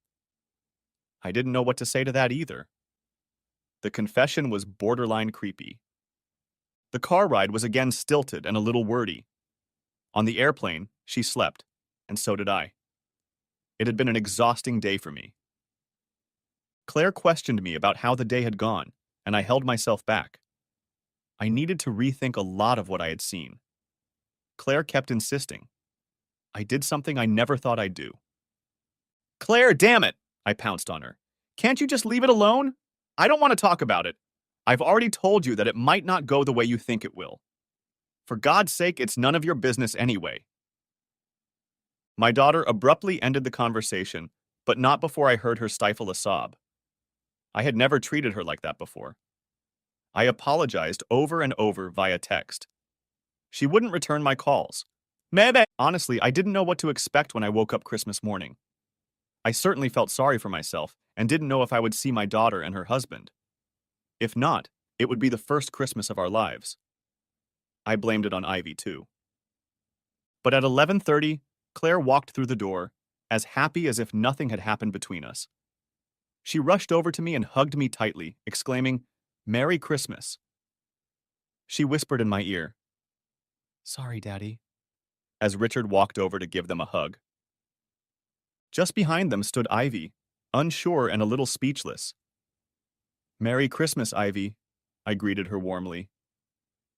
I didn't know what to say to that either. The confession was borderline creepy. The car ride was again stilted and a little wordy. On the airplane, she slept, and so did I. It had been an exhausting day for me. Claire questioned me about how the day had gone, and I held myself back. I needed to rethink a lot of what I had seen. Claire kept insisting. I did something I never thought I'd do. Claire, damn it! I pounced on her. Can't you just leave it alone? I don't want to talk about it. I've already told you that it might not go the way you think it will. For God's sake, it's none of your business anyway. My daughter abruptly ended the conversation, but not before I heard her stifle a sob. I had never treated her like that before. I apologized over and over via text. She wouldn't return my calls. Maybe. Honestly, I didn't know what to expect when I woke up Christmas morning. I certainly felt sorry for myself and didn't know if I would see my daughter and her husband. If not, it would be the first Christmas of our lives. I blamed it on Ivy, too. But at 11:30, Claire walked through the door, as happy as if nothing had happened between us. She rushed over to me and hugged me tightly, exclaiming, "Merry Christmas." She whispered in my ear, "Sorry, Daddy," as Richard walked over to give them a hug. Just behind them stood Ivy, unsure and a little speechless. "Merry Christmas, Ivy," I greeted her warmly.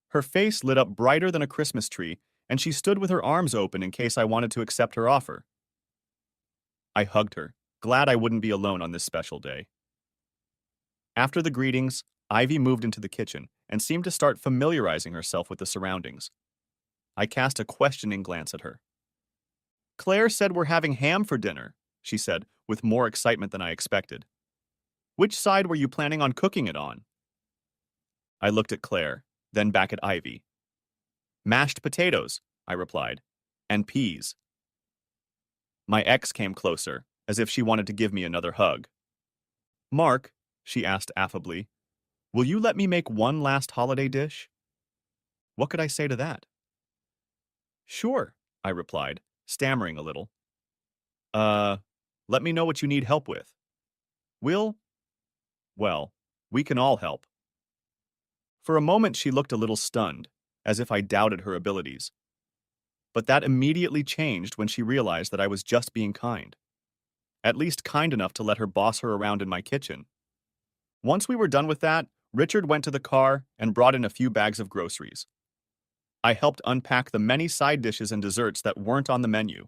Her face lit up brighter than a Christmas tree, and she stood with her arms open in case I wanted to accept her offer. I hugged her, glad I wouldn't be alone on this special day. After the greetings, Ivy moved into the kitchen and seemed to start familiarizing herself with the surroundings. I cast a questioning glance at her. "Claire said we're having ham for dinner," she said, with more excitement than I expected. "Which side were you planning on cooking it on?" I looked at Claire, then back at Ivy. "Mashed potatoes," I replied, "and peas." My ex came closer, as if she wanted to give me another hug. "Mark," she asked affably, "will you let me make one last holiday dish?" What could I say to that? Sure, I replied, stammering a little. Uh, let me know what you need help with. We'll, well, we can all help. For a moment, she looked a little stunned, as if I doubted her abilities. But that immediately changed when she realized that I was just being kind. At least kind enough to let her boss her around in my kitchen. Once we were done with that, Richard went to the car and brought in a few bags of groceries. I helped unpack the many side dishes and desserts that weren't on the menu.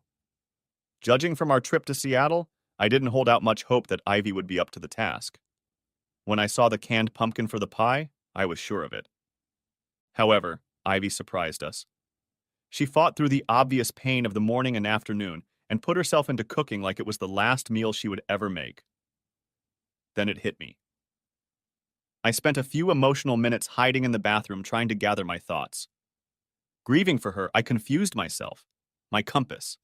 Judging from our trip to Seattle, I didn't hold out much hope that Ivy would be up to the task. When I saw the canned pumpkin for the pie, I was sure of it. However, Ivy surprised us. She fought through the obvious pain of the morning and afternoon and put herself into cooking like it was the last meal she would ever make. Then it hit me. I spent a few emotional minutes hiding in the bathroom trying to gather my thoughts. Grieving for her, I confused myself, my compass.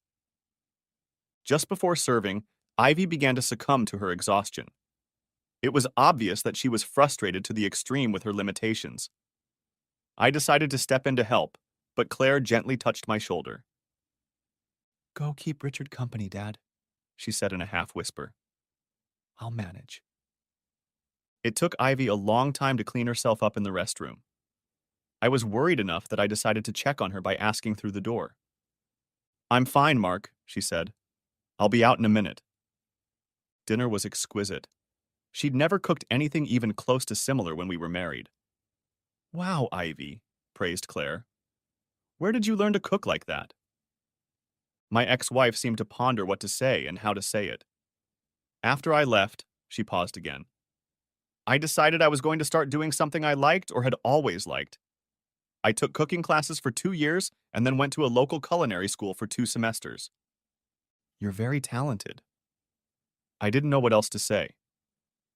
Just before serving, Ivy began to succumb to her exhaustion. It was obvious that she was frustrated to the extreme with her limitations. I decided to step in to help, but Claire gently touched my shoulder. Go keep Richard company, Dad, she said in a half-whisper. I'll manage. It took Ivy a long time to clean herself up in the restroom. I was worried enough that I decided to check on her by asking through the door. I'm fine, Mark, she said. I'll be out in a minute. Dinner was exquisite. She'd never cooked anything even close to similar when we were married. Wow, Ivy, praised Claire. Where did you learn to cook like that? My ex-wife seemed to ponder what to say and how to say it. After I left, she paused again. I decided I was going to start doing something I liked or had always liked. I took cooking classes for 2 years and then went to a local culinary school for 2 semesters. You're very talented. I didn't know what else to say.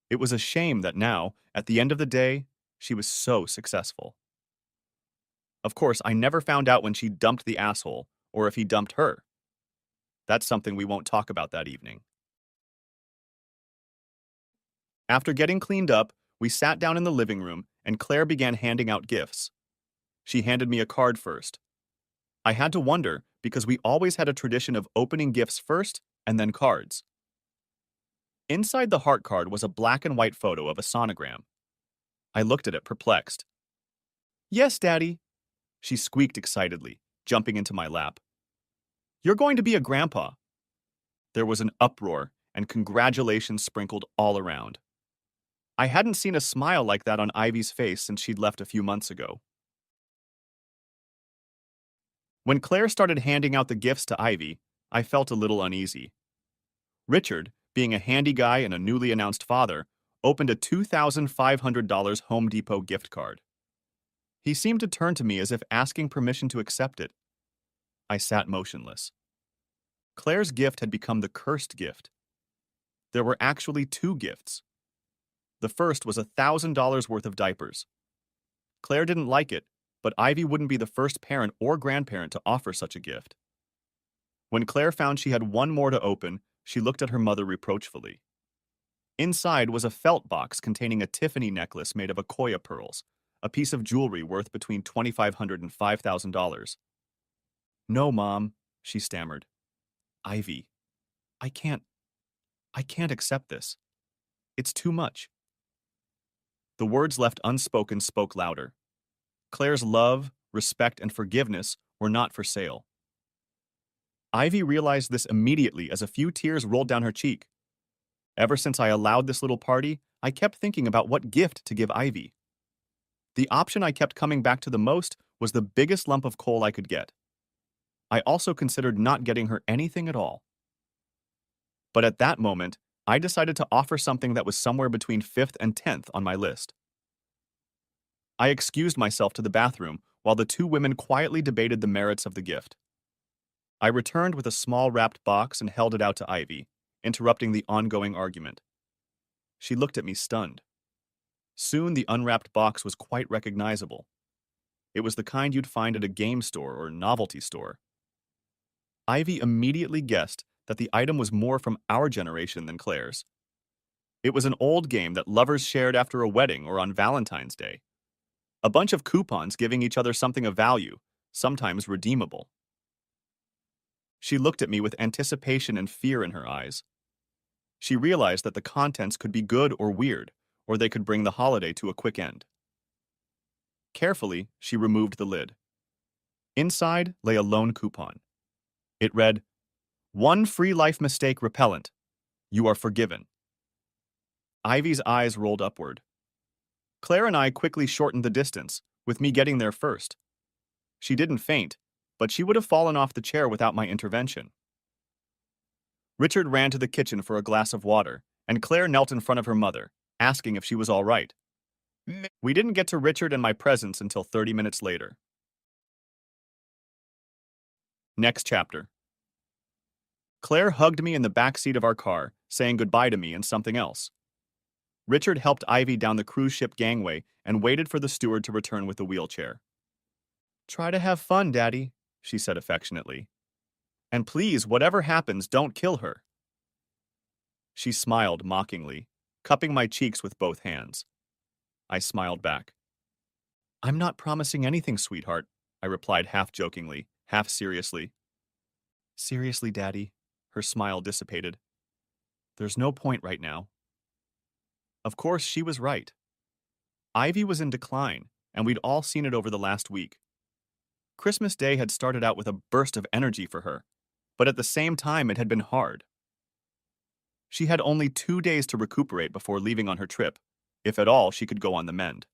It was a shame that now, at the end of the day, she was so successful. Of course, I never found out when she dumped the asshole or if he dumped her. That's something we won't talk about that evening. After getting cleaned up, we sat down in the living room and Claire began handing out gifts. She handed me a card first. I had to wonder because we always had a tradition of opening gifts first and then cards. Inside the heart card was a black and white photo of a sonogram. I looked at it perplexed. Yes, Daddy, she squeaked excitedly, jumping into my lap. You're going to be a grandpa. There was an uproar and congratulations sprinkled all around. I hadn't seen a smile like that on Ivy's face since she'd left a few months ago. When Claire started handing out the gifts to Ivy, I felt a little uneasy. Richard, being a handy guy and a newly announced father, opened a $2,500 Home Depot gift card. He seemed to turn to me as if asking permission to accept it. I sat motionless. Claire's gift had become the cursed gift. There were actually 2 gifts. The first was $1,000 worth of diapers. Claire didn't like it, but Ivy wouldn't be the first parent or grandparent to offer such a gift. When Claire found she had one more to open, she looked at her mother reproachfully. Inside was a felt box containing a Tiffany necklace made of Akoya pearls, a piece of jewelry worth between $2,500 and $5,000. No, Mom, she stammered. Ivy, I can't accept this. It's too much. The words left unspoken spoke louder. Claire's love, respect, and forgiveness were not for sale. Ivy realized this immediately as a few tears rolled down her cheek. Ever since I allowed this little party, I kept thinking about what gift to give Ivy. The option I kept coming back to the most was the biggest lump of coal I could get. I also considered not getting her anything at all. But at that moment, I decided to offer something that was somewhere between 5th and 10th on my list. I excused myself to the bathroom while the 2 women quietly debated the merits of the gift. I returned with a small wrapped box and held it out to Ivy, interrupting the ongoing argument. She looked at me stunned. Soon the unwrapped box was quite recognizable. It was the kind you'd find at a game store or novelty store. Ivy immediately guessed that the item was more from our generation than Claire's. It was an old game that lovers shared after a wedding or on Valentine's Day. A bunch of coupons giving each other something of value, sometimes redeemable. She looked at me with anticipation and fear in her eyes. She realized that the contents could be good or weird, or they could bring the holiday to a quick end. Carefully, she removed the lid. Inside lay a lone coupon. It read, "One free life mistake repellent. You are forgiven." Ivy's eyes rolled upward. Claire and I quickly shortened the distance, with me getting there first. She didn't faint, but she would have fallen off the chair without my intervention. Richard ran to the kitchen for a glass of water, and Claire knelt in front of her mother, asking if she was all right. We didn't get to Richard and my presence until 30 minutes later. Next chapter. Claire hugged me in the back seat of our car, saying goodbye to me and something else. Richard helped Ivy down the cruise ship gangway and waited for the steward to return with the wheelchair. "Try to have fun, Daddy," she said affectionately. "And please, whatever happens, don't kill her." She smiled mockingly, cupping my cheeks with both hands. I smiled back. "I'm not promising anything, sweetheart," I replied half jokingly, half seriously. "Seriously, Daddy," her smile dissipated. "There's no point right now." Of course, she was right. Ivy was in decline, and we'd all seen it over the last week. Christmas Day had started out with a burst of energy for her, but at the same time it had been hard. She had only 2 days to recuperate before leaving on her trip, if at all she could go on the mend.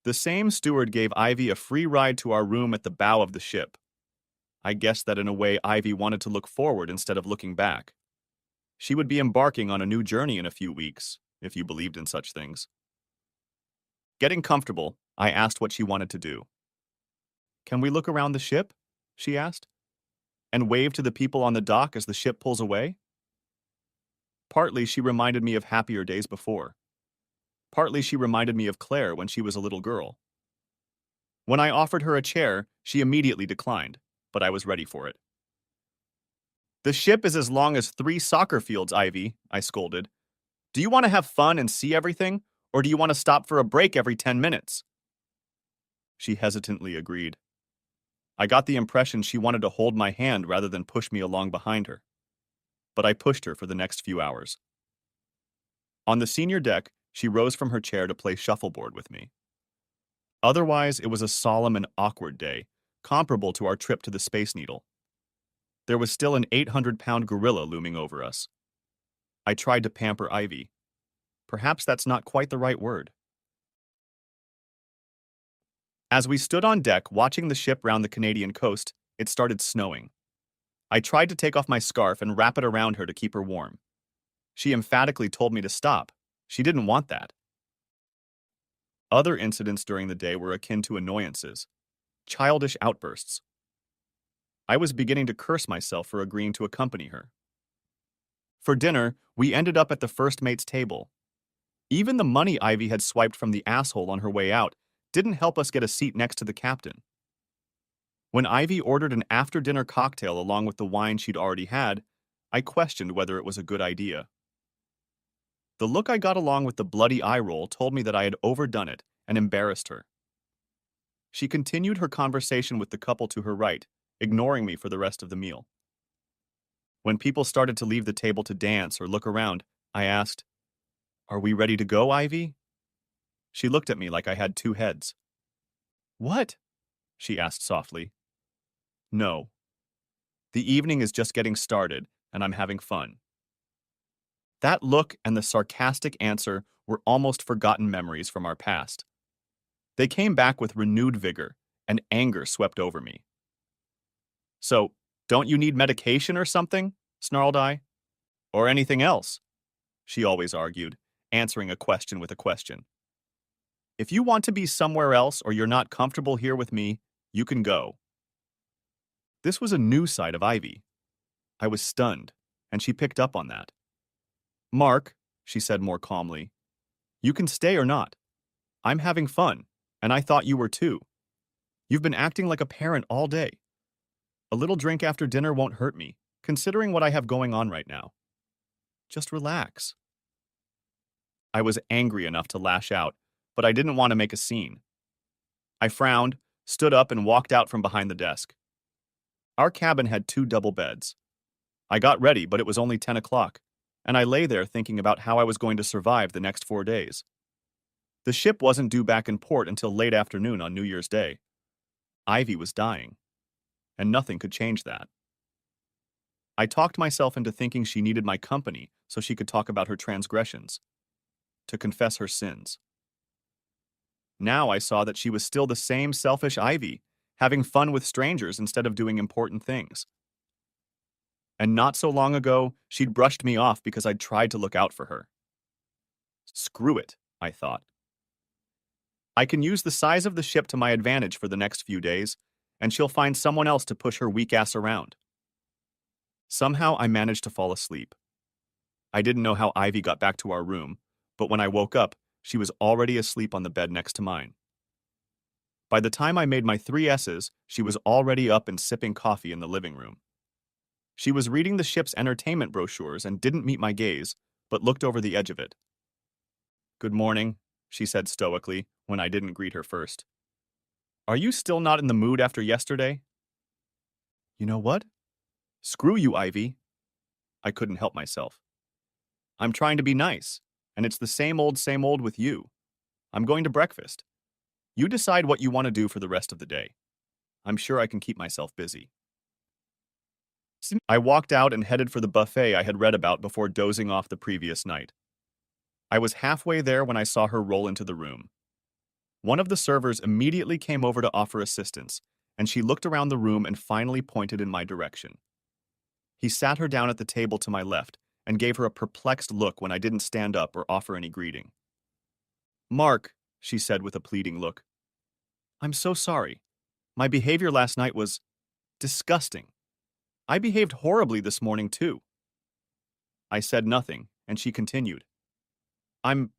The same steward gave Ivy a free ride to our room at the bow of the ship. I guessed that in a way Ivy wanted to look forward instead of looking back. She would be embarking on a new journey in a few weeks, if you believed in such things. Getting comfortable, I asked what she wanted to do. "Can we look around the ship?" she asked, "and wave to the people on the dock as the ship pulls away?" Partly she reminded me of happier days before. Partly she reminded me of Claire when she was a little girl. When I offered her a chair, she immediately declined, but I was ready for it. "The ship is as long as 3 soccer fields, Ivy," I scolded. "Do you want to have fun and see everything, or do you want to stop for a break every 10 minutes?" She hesitantly agreed. I got the impression she wanted to hold my hand rather than push me along behind her. But I pushed her for the next few hours. On the senior deck, she rose from her chair to play shuffleboard with me. Otherwise, it was a solemn and awkward day, comparable to our trip to the Space Needle. There was still an 800-pound gorilla looming over us. I tried to pamper Ivy. Perhaps that's not quite the right word. As we stood on deck watching the ship round the Canadian coast, it started snowing. I tried to take off my scarf and wrap it around her to keep her warm. She emphatically told me to stop. She didn't want that. Other incidents during the day were akin to annoyances, childish outbursts. I was beginning to curse myself for agreeing to accompany her. For dinner, we ended up at the first mate's table. Even the money Ivy had swiped from the asshole on her way out didn't help us get a seat next to the captain. When Ivy ordered an after-dinner cocktail along with the wine she'd already had, I questioned whether it was a good idea. The look I got along with the bloody eye roll told me that I had overdone it and embarrassed her. She continued her conversation with the couple to her right, ignoring me for the rest of the meal. When people started to leave the table to dance or look around, I asked, "Are we ready to go, Ivy?" She looked at me like I had 2 heads. "What?" she asked softly. "No. The evening is just getting started, and I'm having fun." That look and the sarcastic answer were almost forgotten memories from our past. They came back with renewed vigor, and anger swept over me. "So, don't you need medication or something?" snarled I. "Or anything else?" she always argued, answering a question with a question. "If you want to be somewhere else or you're not comfortable here with me, you can go." This was a new side of Ivy. I was stunned, and she picked up on that. "Mark," she said more calmly, "you can stay or not. I'm having fun, and I thought you were too. You've been acting like a parent all day. A little drink after dinner won't hurt me, considering what I have going on right now. Just relax." I was angry enough to lash out, but I didn't want to make a scene. I frowned, stood up, and walked out from behind the desk. Our cabin had 2 double beds. I got ready, but it was only 10 o'clock, and I lay there thinking about how I was going to survive the next 4 days. The ship wasn't due back in port until late afternoon on New Year's Day. Ivy was dying, and nothing could change that. I talked myself into thinking she needed my company so she could talk about her transgressions, to confess her sins. Now I saw that she was still the same selfish Ivy, having fun with strangers instead of doing important things. And not so long ago, she'd brushed me off because I'd tried to look out for her. Screw it, I thought. I can use the size of the ship to my advantage for the next few days, and she'll find someone else to push her weak ass around. Somehow I managed to fall asleep. I didn't know how Ivy got back to our room, but when I woke up, she was already asleep on the bed next to mine. By the time I made my 3 S's, she was already up and sipping coffee in the living room. She was reading the ship's entertainment brochures and didn't meet my gaze, but looked over the edge of it. "Good morning," she said stoically when I didn't greet her first. "Are you still not in the mood after yesterday?" "You know what? Screw you, Ivy." I couldn't help myself. "I'm trying to be nice, and it's the same old with you. I'm going to breakfast. You decide what you want to do for the rest of the day. I'm sure I can keep myself busy." I walked out and headed for the buffet I had read about before dozing off the previous night. I was halfway there when I saw her roll into the room. One of the servers immediately came over to offer assistance, and she looked around the room and finally pointed in my direction. He sat her down at the table to my left and gave her a perplexed look when I didn't stand up or offer any greeting. "Mark," she said with a pleading look, "I'm so sorry. My behavior last night was disgusting. I behaved horribly this morning, too." I said nothing, and she continued, "I'm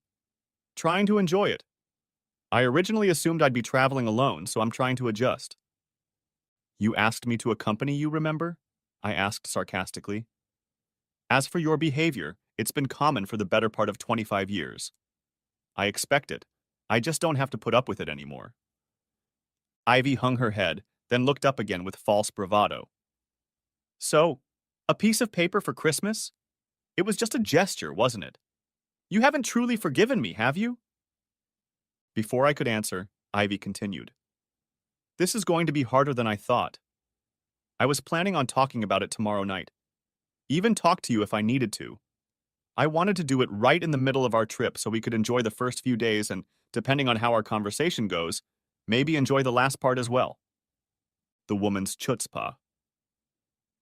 trying to enjoy it. I originally assumed I'd be traveling alone, so I'm trying to adjust." "You asked me to accompany you, remember?" I asked sarcastically. "As for your behavior, it's been common for the better part of 25 years. I expect it. I just don't have to put up with it anymore." Ivy hung her head, then looked up again with false bravado. "So, a piece of paper for Christmas? It was just a gesture, wasn't it? You haven't truly forgiven me, have you?" Before I could answer, Ivy continued, "This is going to be harder than I thought. I was planning on talking about it tomorrow night. Even talk to you if I needed to. I wanted to do it right in the middle of our trip so we could enjoy the first few days and, depending on how our conversation goes, maybe enjoy the last part as well." The woman's chutzpah.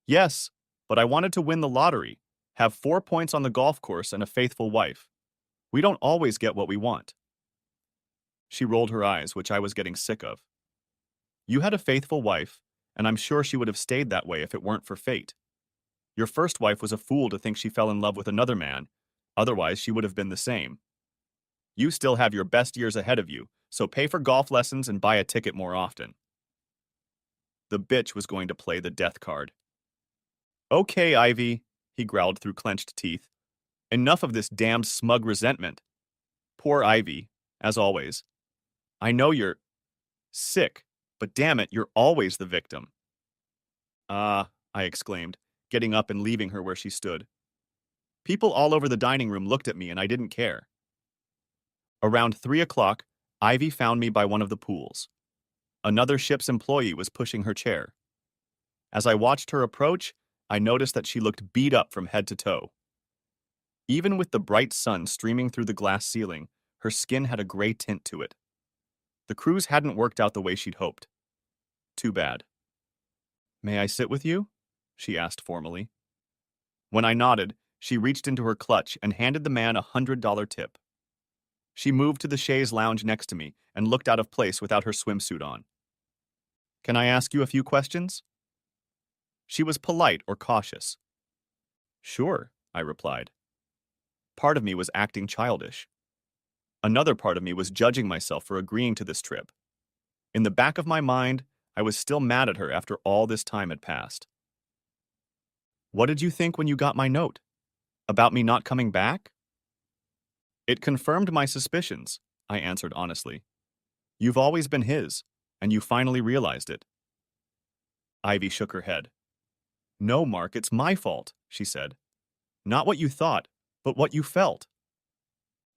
"Yes, but I wanted to win the lottery, have 4 points on the golf course and a faithful wife. We don't always get what we want." She rolled her eyes, which I was getting sick of. "You had a faithful wife, and I'm sure she would have stayed that way if it weren't for fate. Your first wife was a fool to think she fell in love with another man, otherwise she would have been the same. You still have your best years ahead of you, so pay for golf lessons and buy a ticket more often." The bitch was going to play the death card. "Okay, Ivy," he growled through clenched teeth. "Enough of this damned smug resentment." Poor Ivy, as always. "I know you're sick, but damn it, you're always the victim." "Ah," I exclaimed, getting up and leaving her where she stood. People all over the dining room looked at me and I didn't care. Around 3 o'clock, Ivy found me by one of the pools. Another ship's employee was pushing her chair. As I watched her approach, I noticed that she looked beat up from head to toe. Even with the bright sun streaming through the glass ceiling, her skin had a gray tint to it. The cruise hadn't worked out the way she'd hoped. Too bad. "May I sit with you?" she asked formally. When I nodded, she reached into her clutch and handed the man $100 tip. She moved to the chaise lounge next to me and looked out of place without her swimsuit on. "Can I ask you a few questions?" She was polite or cautious. "Sure," I replied. Part of me was acting childish. Another part of me was judging myself for agreeing to this trip. In the back of my mind, I was still mad at her after all this time had passed. "What did you think when you got my note? About me not coming back?" "It confirmed my suspicions," I answered honestly. You've always been his, and you finally realized it. Ivy shook her head. No, Mark, it's my fault, she said. Not what you thought, but what you felt.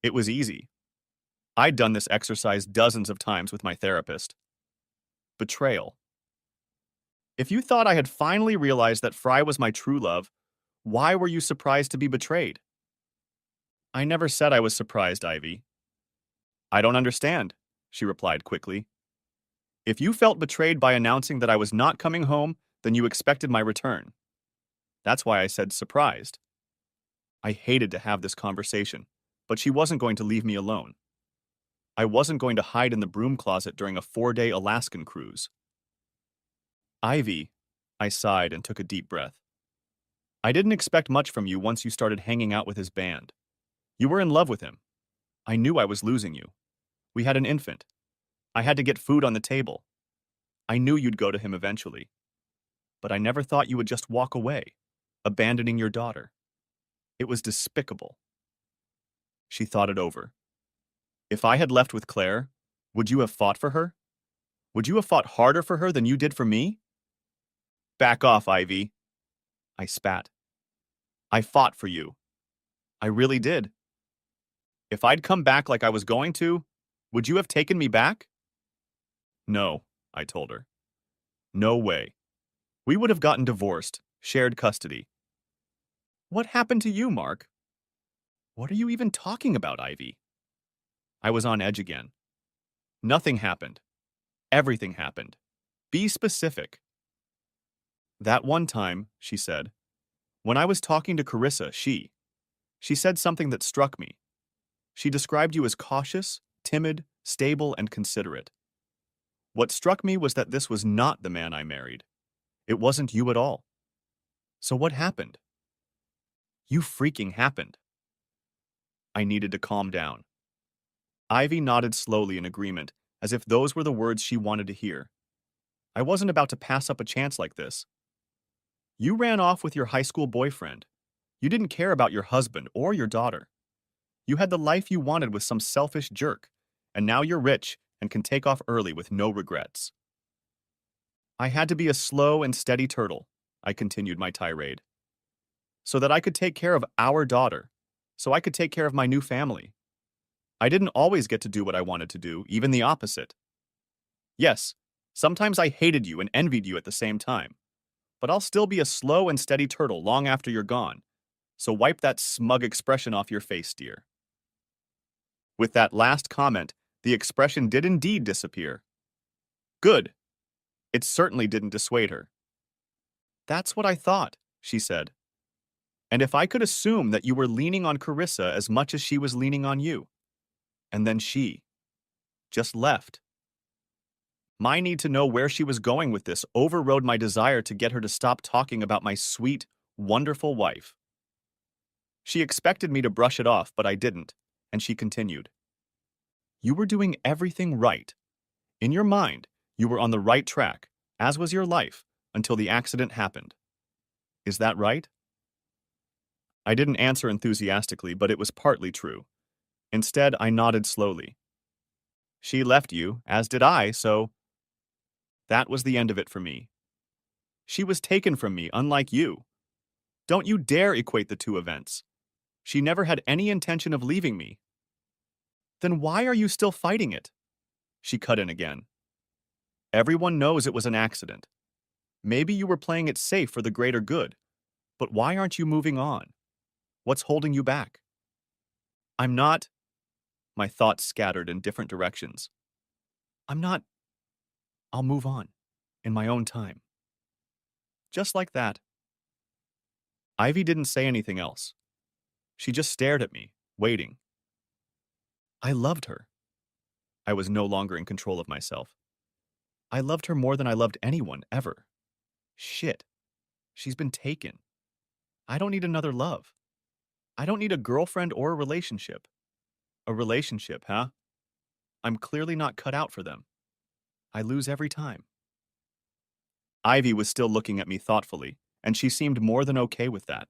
It was easy. I'd done this exercise dozens of times with my therapist. Betrayal. If you thought I had finally realized that Fry was my true love, why were you surprised to be betrayed? I never said I was surprised, Ivy. I don't understand, she replied quickly. If you felt betrayed by announcing that I was not coming home, then you expected my return. That's why I said surprised. I hated to have this conversation, but she wasn't going to leave me alone. I wasn't going to hide in the broom closet during a 4-day Alaskan cruise. Ivy, I sighed and took a deep breath. I didn't expect much from you once you started hanging out with his band. You were in love with him. I knew I was losing you. We had an infant. I had to get food on the table. I knew you'd go to him eventually. But I never thought you would just walk away, abandoning your daughter. It was despicable. She thought it over. If I had left with Claire, would you have fought for her? Would you have fought harder for her than you did for me? Back off, Ivy. I spat. I fought for you. I really did. If I'd come back like I was going to, would you have taken me back? No, I told her. No way. We would have gotten divorced, shared custody. What happened to you, Mark? What are you even talking about, Ivy? I was on edge again. Nothing happened. Everything happened. Be specific. That one time, she said, when I was talking to Carissa, she said something that struck me. She described you as cautious, timid, stable, and considerate. What struck me was that this was not the man I married. It wasn't you at all. So what happened? You freaking happened. I needed to calm down. Ivy nodded slowly in agreement, as if those were the words she wanted to hear. I wasn't about to pass up a chance like this. You ran off with your high school boyfriend. You didn't care about your husband or your daughter. You had the life you wanted with some selfish jerk, and now you're rich and can take off early with no regrets. I had to be a slow and steady turtle, I continued my tirade, so that I could take care of our daughter, so I could take care of my new family. I didn't always get to do what I wanted to do, even the opposite. Yes, sometimes I hated you and envied you at the same time, but I'll still be a slow and steady turtle long after you're gone, so wipe that smug expression off your face, dear. With that last comment, the expression did indeed disappear. Good. It certainly didn't dissuade her. That's what I thought, she said. And if I could assume that you were leaning on Carissa as much as she was leaning on you, and then she just left. My need to know where she was going with this overrode my desire to get her to stop talking about my sweet, wonderful wife. She expected me to brush it off, but I didn't, and she continued. You were doing everything right. In your mind, you were on the right track, as was your life, until the accident happened. Is that right? I didn't answer enthusiastically, but it was partly true. Instead, I nodded slowly. She left you, as did I, so that was the end of it for me. She was taken from me, unlike you. Don't you dare equate the two events. She never had any intention of leaving me. Then why are you still fighting it? She cut in again. Everyone knows it was an accident. Maybe you were playing it safe for the greater good, but why aren't you moving on? What's holding you back? I'm not. My thoughts scattered in different directions. I'm not. I'll move on, in my own time. Just like that. Ivy didn't say anything else. She just stared at me, waiting. I loved her. I was no longer in control of myself. I loved her more than I loved anyone, ever. Shit. She's been taken. I don't need another love. I don't need a girlfriend or a relationship. A relationship, huh? I'm clearly not cut out for them. I lose every time. Ivy was still looking at me thoughtfully, and she seemed more than okay with that.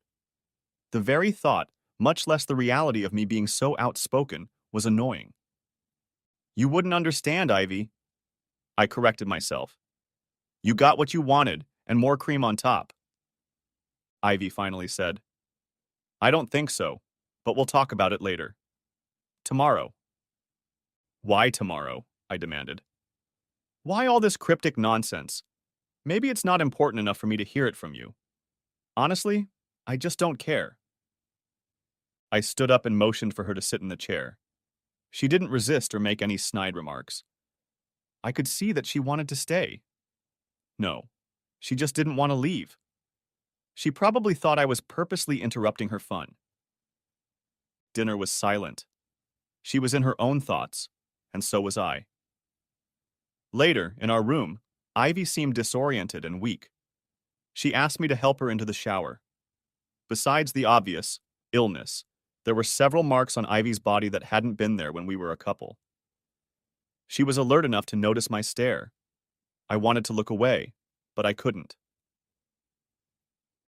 The very thought, much less the reality of me being so outspoken, was annoying. You wouldn't understand, Ivy. I corrected myself. You got what you wanted, and more cream on top. Ivy finally said. I don't think so, but we'll talk about it later. Tomorrow. Why tomorrow? I demanded. Why all this cryptic nonsense? Maybe it's not important enough for me to hear it from you. Honestly, I just don't care. I stood up and motioned for her to sit in the chair. She didn't resist or make any snide remarks. I could see that she wanted to stay. No, she just didn't want to leave. She probably thought I was purposely interrupting her fun. Dinner was silent. She was in her own thoughts, and so was I. Later, in our room, Ivy seemed disoriented and weak. She asked me to help her into the shower. Besides the obvious, illness, there were several marks on Ivy's body that hadn't been there when we were a couple. She was alert enough to notice my stare. I wanted to look away, but I couldn't.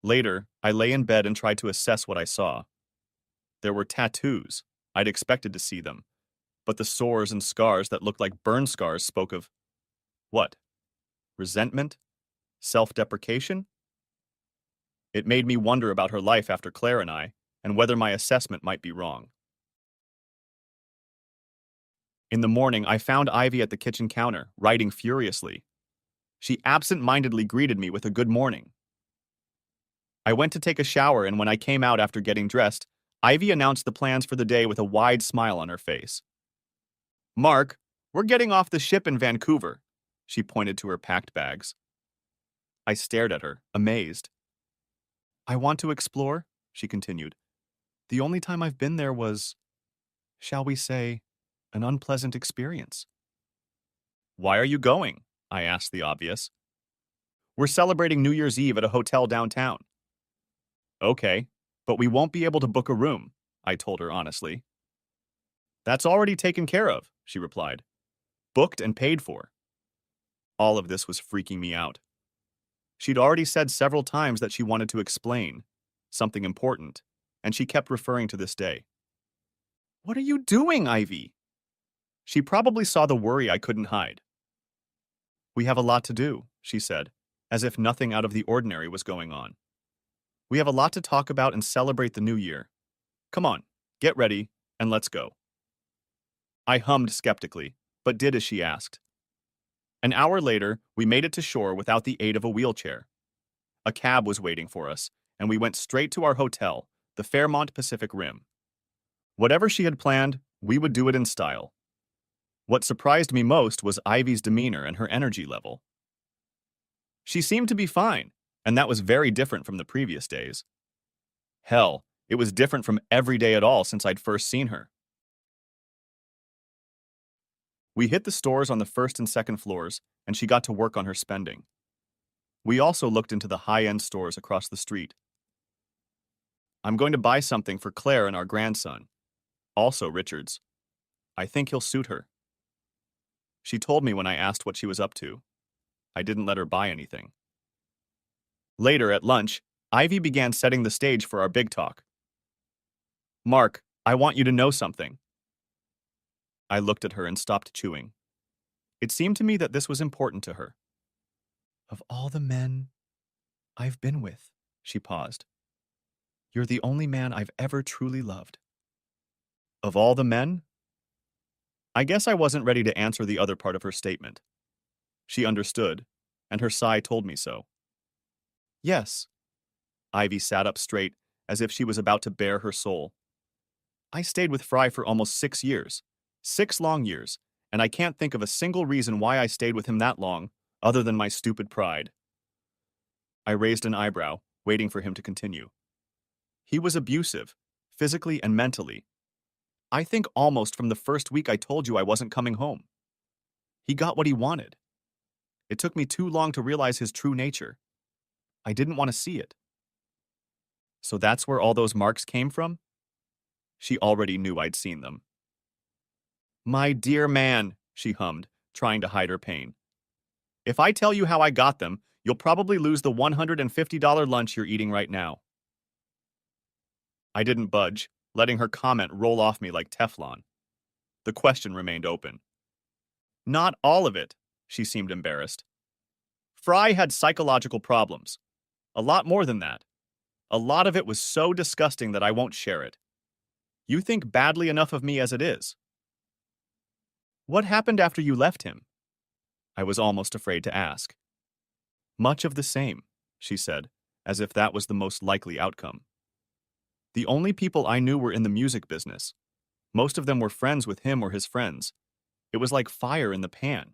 Later, I lay in bed and tried to assess what I saw. There were tattoos. I'd expected to see them, but the sores and scars that looked like burn scars spoke of what? Resentment? Self-deprecation? It made me wonder about her life after Claire and I, and whether my assessment might be wrong. In the morning, I found Ivy at the kitchen counter, writing furiously. She absent-mindedly greeted me with a good morning. I went to take a shower, and when I came out after getting dressed, Ivy announced the plans for the day with a wide smile on her face. Mark, we're getting off the ship in Vancouver. She pointed to her packed bags. I stared at her, amazed. I want to explore, she continued. The only time I've been there was, shall we say, an unpleasant experience. Why are you going? I asked the obvious. We're celebrating New Year's Eve at a hotel downtown. Okay, but we won't be able to book a room, I told her honestly. That's already taken care of, she replied. Booked and paid for. All of this was freaking me out. She'd already said several times that she wanted to explain something important, and she kept referring to this day. What are you doing, Ivy? She probably saw the worry I couldn't hide. We have a lot to do, she said, as if nothing out of the ordinary was going on. We have a lot to talk about and celebrate the new year. Come on, get ready, and let's go. I hummed skeptically, but did as she asked. An hour later, we made it to shore without the aid of a wheelchair. A cab was waiting for us, and we went straight to our hotel, the Fairmont Pacific Rim. Whatever she had planned, we would do it in style. What surprised me most was Ivy's demeanor and her energy level. She seemed to be fine, and that was very different from the previous days. Hell, it was different from every day at all since I'd first seen her. We hit the stores on the first and second floors, and she got to work on her spending. We also looked into the high-end stores across the street. I'm going to buy something for Claire and our grandson. Also Richard's. I think he'll suit her. She told me when I asked what she was up to. I didn't let her buy anything. Later, at lunch, Ivy began setting the stage for our big talk. Mark, I want you to know something. I looked at her and stopped chewing. It seemed to me that this was important to her. Of all the men I've been with, she paused, you're the only man I've ever truly loved. Of all the men? I guess I wasn't ready to answer the other part of her statement. She understood, and her sigh told me so. Yes. Ivy sat up straight, as if she was about to bare her soul. I stayed with Fry for almost 6 years. 6 long years, and I can't think of a single reason why I stayed with him that long, other than my stupid pride. I raised an eyebrow, waiting for him to continue. He was abusive, physically and mentally. I think almost from the first week I told you I wasn't coming home. He got what he wanted. It took me too long to realize his true nature. I didn't want to see it. So that's where all those marks came from? She already knew I'd seen them. My dear man, she hummed, trying to hide her pain. If I tell you how I got them, you'll probably lose the $150 lunch you're eating right now. I didn't budge, letting her comment roll off me like Teflon. The question remained open. Not all of it, she seemed embarrassed. Fry had psychological problems. A lot more than that. A lot of it was so disgusting that I won't share it. You think badly enough of me as it is. What happened after you left him? I was almost afraid to ask. Much of the same, she said, as if that was the most likely outcome. The only people I knew were in the music business. Most of them were friends with him or his friends. It was like fire in the pan.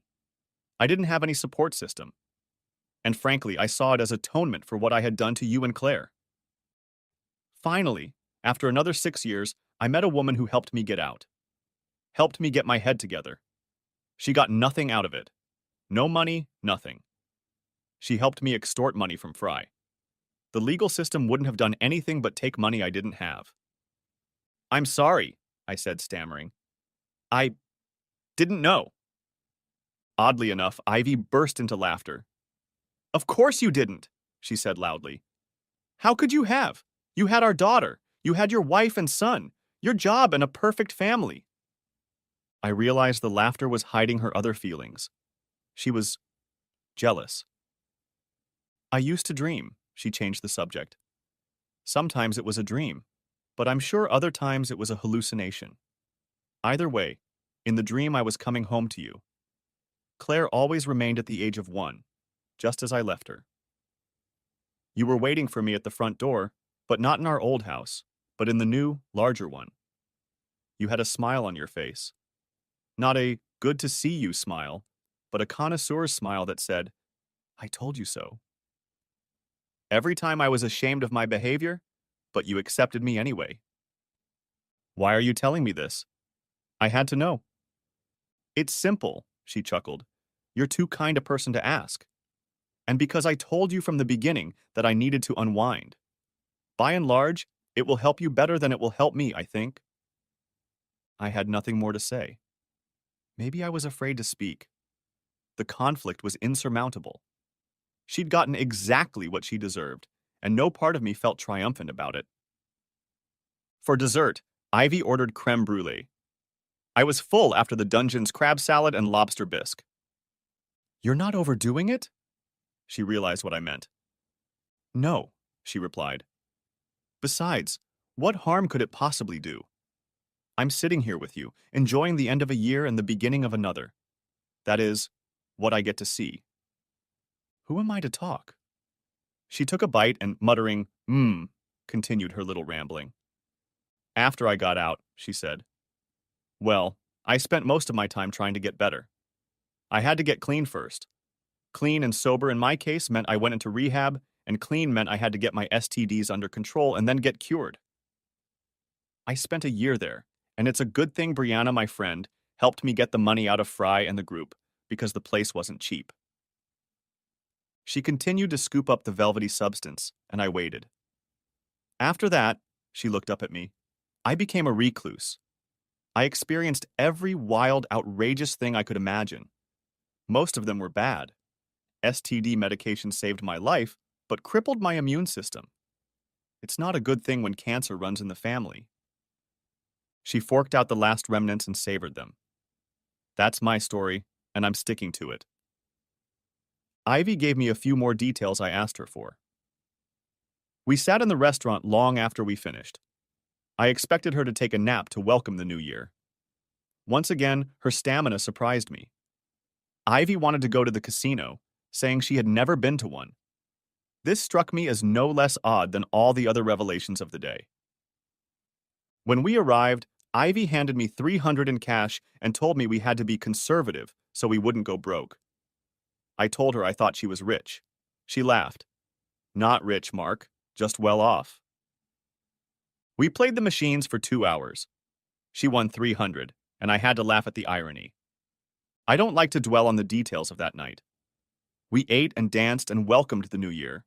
I didn't have any support system. And frankly, I saw it as atonement for what I had done to you and Claire. Finally, after another 6 years, I met a woman who helped me get out. Helped me get my head together. She got nothing out of it. No money, nothing. She helped me extort money from Fry. The legal system wouldn't have done anything but take money I didn't have. I'm sorry, I said, stammering. I didn't know. Oddly enough, Ivy burst into laughter. Of course you didn't, she said loudly. How could you have? You had our daughter. You had your wife and son, your job and a perfect family. I realized the laughter was hiding her other feelings. She was jealous. I used to dream, she changed the subject. Sometimes it was a dream, but I'm sure other times it was a hallucination. Either way, in the dream I was coming home to you. Claire always remained at the age of 1, just as I left her. You were waiting for me at the front door, but not in our old house, but in the new, larger one. You had a smile on your face. Not a good to see you smile, but a connoisseur's smile that said, I told you so. Every time I was ashamed of my behavior, but you accepted me anyway. Why are you telling me this? I had to know. It's simple, she chuckled. You're too kind a person to ask. And because I told you from the beginning that I needed to unwind. By and large, it will help you better than it will help me, I think. I had nothing more to say. Maybe I was afraid to speak. The conflict was insurmountable. She'd gotten exactly what she deserved, and no part of me felt triumphant about it. For dessert, Ivy ordered creme brulee. I was full after the dungeon's crab salad and lobster bisque. You're not overdoing it? She realized what I meant. No, she replied. Besides, what harm could it possibly do? I'm sitting here with you, enjoying the end of a year and the beginning of another. That is, what I get to see. Who am I to talk? She took a bite and, muttering, continued her little rambling. After I got out, she said, well, I spent most of my time trying to get better. I had to get clean first. Clean and sober in my case meant I went into rehab, and clean meant I had to get my STDs under control and then get cured. I spent a year there, and it's a good thing Brianna, my friend, helped me get the money out of Fry and the group, because the place wasn't cheap. She continued to scoop up the velvety substance, and I waited. After that, she looked up at me, I became a recluse. I experienced every wild, outrageous thing I could imagine. Most of them were bad. STD medication saved my life, but crippled my immune system. It's not a good thing when cancer runs in the family. She forked out the last remnants and savored them. That's my story, and I'm sticking to it. Ivy gave me a few more details I asked her for. We sat in the restaurant long after we finished. I expected her to take a nap to welcome the new year. Once again, her stamina surprised me. Ivy wanted to go to the casino, saying she had never been to one. This struck me as no less odd than all the other revelations of the day. When we arrived, Ivy handed me $300 in cash and told me we had to be conservative so we wouldn't go broke. I told her I thought she was rich. She laughed. Not rich, Mark, just well off. We played the machines for 2 hours. She won $300, and I had to laugh at the irony. I don't like to dwell on the details of that night. We ate and danced and welcomed the new year.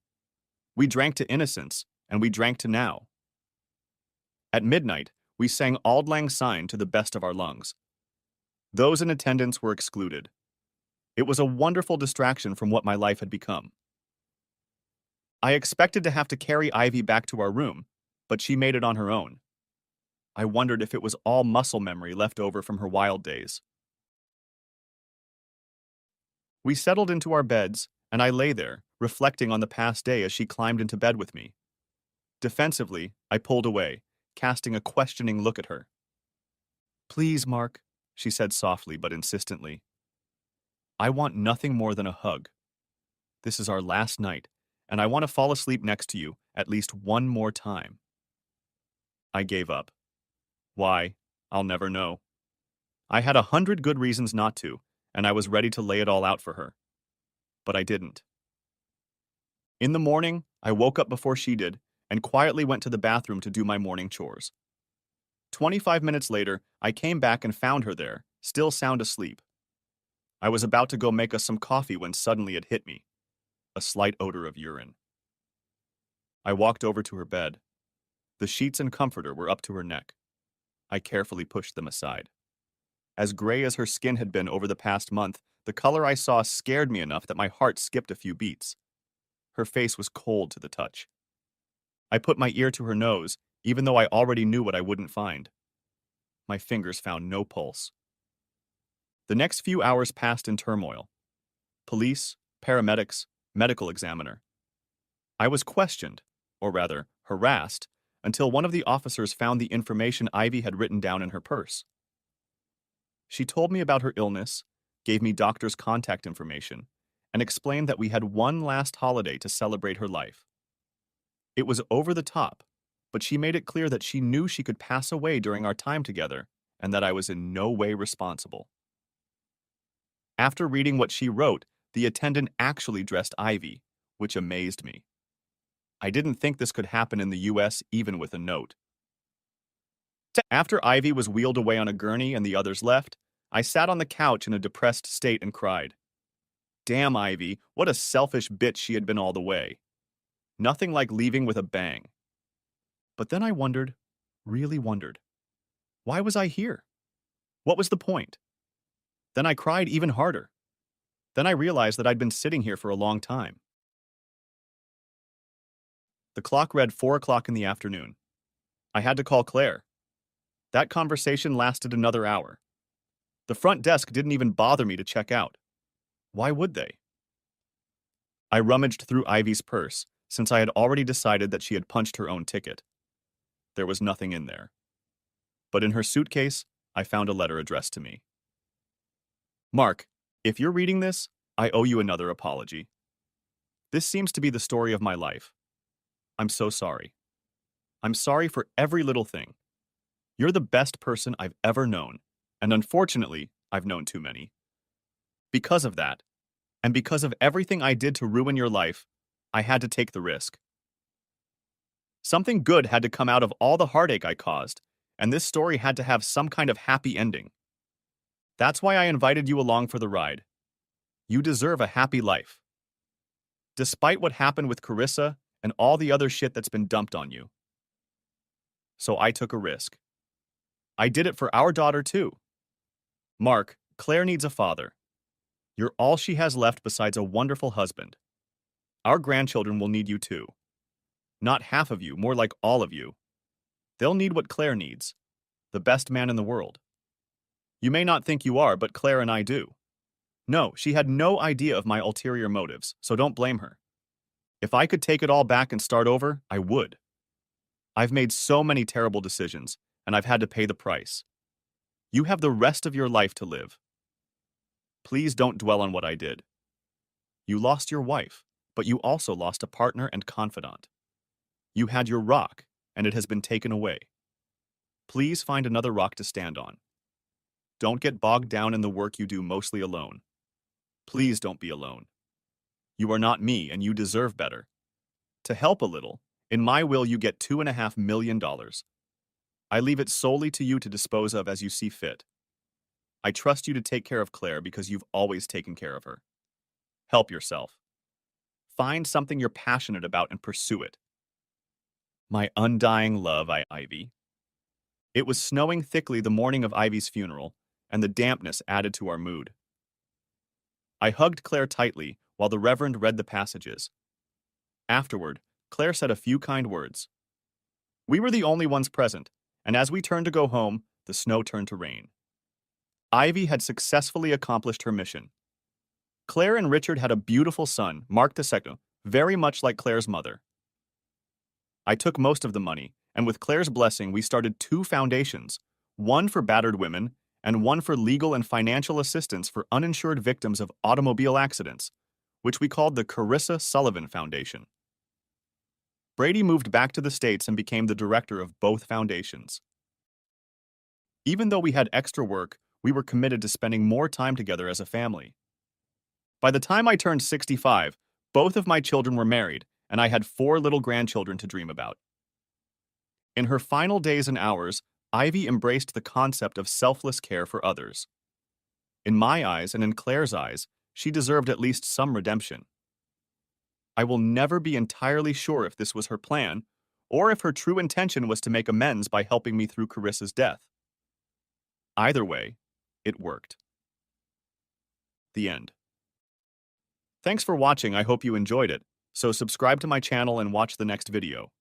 We drank to innocence, and we drank to now. At midnight, we sang Auld Lang Syne to the best of our lungs. Those in attendance were excluded. It was a wonderful distraction from what my life had become. I expected to have to carry Ivy back to our room, but she made it on her own. I wondered if it was all muscle memory left over from her wild days. We settled into our beds, and I lay there, reflecting on the past day as she climbed into bed with me. Defensively, I pulled away, casting a questioning look at her. Please, Mark, she said softly but insistently. I want nothing more than a hug. This is our last night, and I want to fall asleep next to you at least one more time. I gave up. Why? I'll never know. I had 100 good reasons not to, and I was ready to lay it all out for her. But I didn't. In the morning, I woke up before she did and quietly went to the bathroom to do my morning chores. 25 minutes later, I came back and found her there, still sound asleep. I was about to go make us some coffee when suddenly it hit me, a slight odor of urine. I walked over to her bed. The sheets and comforter were up to her neck. I carefully pushed them aside. As gray as her skin had been over the past month, the color I saw scared me enough that my heart skipped a few beats. Her face was cold to the touch. I put my ear to her nose, even though I already knew what I wouldn't find. My fingers found no pulse. The next few hours passed in turmoil. Police, paramedics, medical examiner. I was questioned, or rather, harassed, until one of the officers found the information Ivy had written down in her purse. She told me about her illness, gave me doctor's contact information, and explained that we had one last holiday to celebrate her life. It was over the top, but she made it clear that she knew she could pass away during our time together and that I was in no way responsible. After reading what she wrote, the attendant actually dressed Ivy, which amazed me. I didn't think this could happen in the US even with a note. After Ivy was wheeled away on a gurney and the others left, I sat on the couch in a depressed state and cried. Damn Ivy, what a selfish bitch she had been all the way. Nothing like leaving with a bang. But then I wondered, really wondered, why was I here? What was the point? Then I cried even harder. Then I realized that I'd been sitting here for a long time. The clock read 4 o'clock in the afternoon. I had to call Claire. That conversation lasted another hour. The front desk didn't even bother me to check out. Why would they? I rummaged through Ivy's purse, since I had already decided that she had punched her own ticket. There was nothing in there. But in her suitcase, I found a letter addressed to me. Mark, if you're reading this, I owe you another apology. This seems to be the story of my life. I'm so sorry. I'm sorry for every little thing. You're the best person I've ever known, and unfortunately, I've known too many. Because of that, and because of everything I did to ruin your life, I had to take the risk. Something good had to come out of all the heartache I caused, and this story had to have some kind of happy ending. That's why I invited you along for the ride. You deserve a happy life. Despite what happened with Carissa and all the other shit that's been dumped on you. So I took a risk. I did it for our daughter too. Mark, Claire needs a father. You're all she has left besides a wonderful husband. Our grandchildren will need you too. Not half of you, more like all of you. They'll need what Claire needs. The best man in the world. You may not think you are, but Claire and I do. No, she had no idea of my ulterior motives, so don't blame her. If I could take it all back and start over, I would. I've made so many terrible decisions, and I've had to pay the price. You have the rest of your life to live. Please don't dwell on what I did. You lost your wife, but you also lost a partner and confidant. You had your rock, and it has been taken away. Please find another rock to stand on. Don't get bogged down in the work you do mostly alone. Please don't be alone. You are not me, and you deserve better. To help a little, in my will you get $2.5 million. I leave it solely to you to dispose of as you see fit. I trust you to take care of Claire because you've always taken care of her. Help yourself. Find something you're passionate about and pursue it. My undying love, Ivy. It was snowing thickly the morning of Ivy's funeral, and the dampness added to our mood. I hugged Claire tightly while the Reverend read the passages. Afterward, Claire said a few kind words. We were the only ones present, and as we turned to go home, the snow turned to rain. Ivy had successfully accomplished her mission. Claire and Richard had a beautiful son, Mark II, very much like Claire's mother. I took most of the money, and with Claire's blessing, we started two foundations, one for battered women and one for legal and financial assistance for uninsured victims of automobile accidents, which we called the Carissa Sullivan Foundation. Brady moved back to the States and became the director of both foundations. Even though we had extra work, we were committed to spending more time together as a family. By the time I turned 65, both of my children were married, and I had 4 little grandchildren to dream about. In her final days and hours, Ivy embraced the concept of selfless care for others. In my eyes and in Claire's eyes, she deserved at least some redemption. I will never be entirely sure if this was her plan, or if her true intention was to make amends by helping me through Carissa's death. Either way, it worked. The end. Thanks for watching, I hope you enjoyed it, so subscribe to my channel and watch the next video.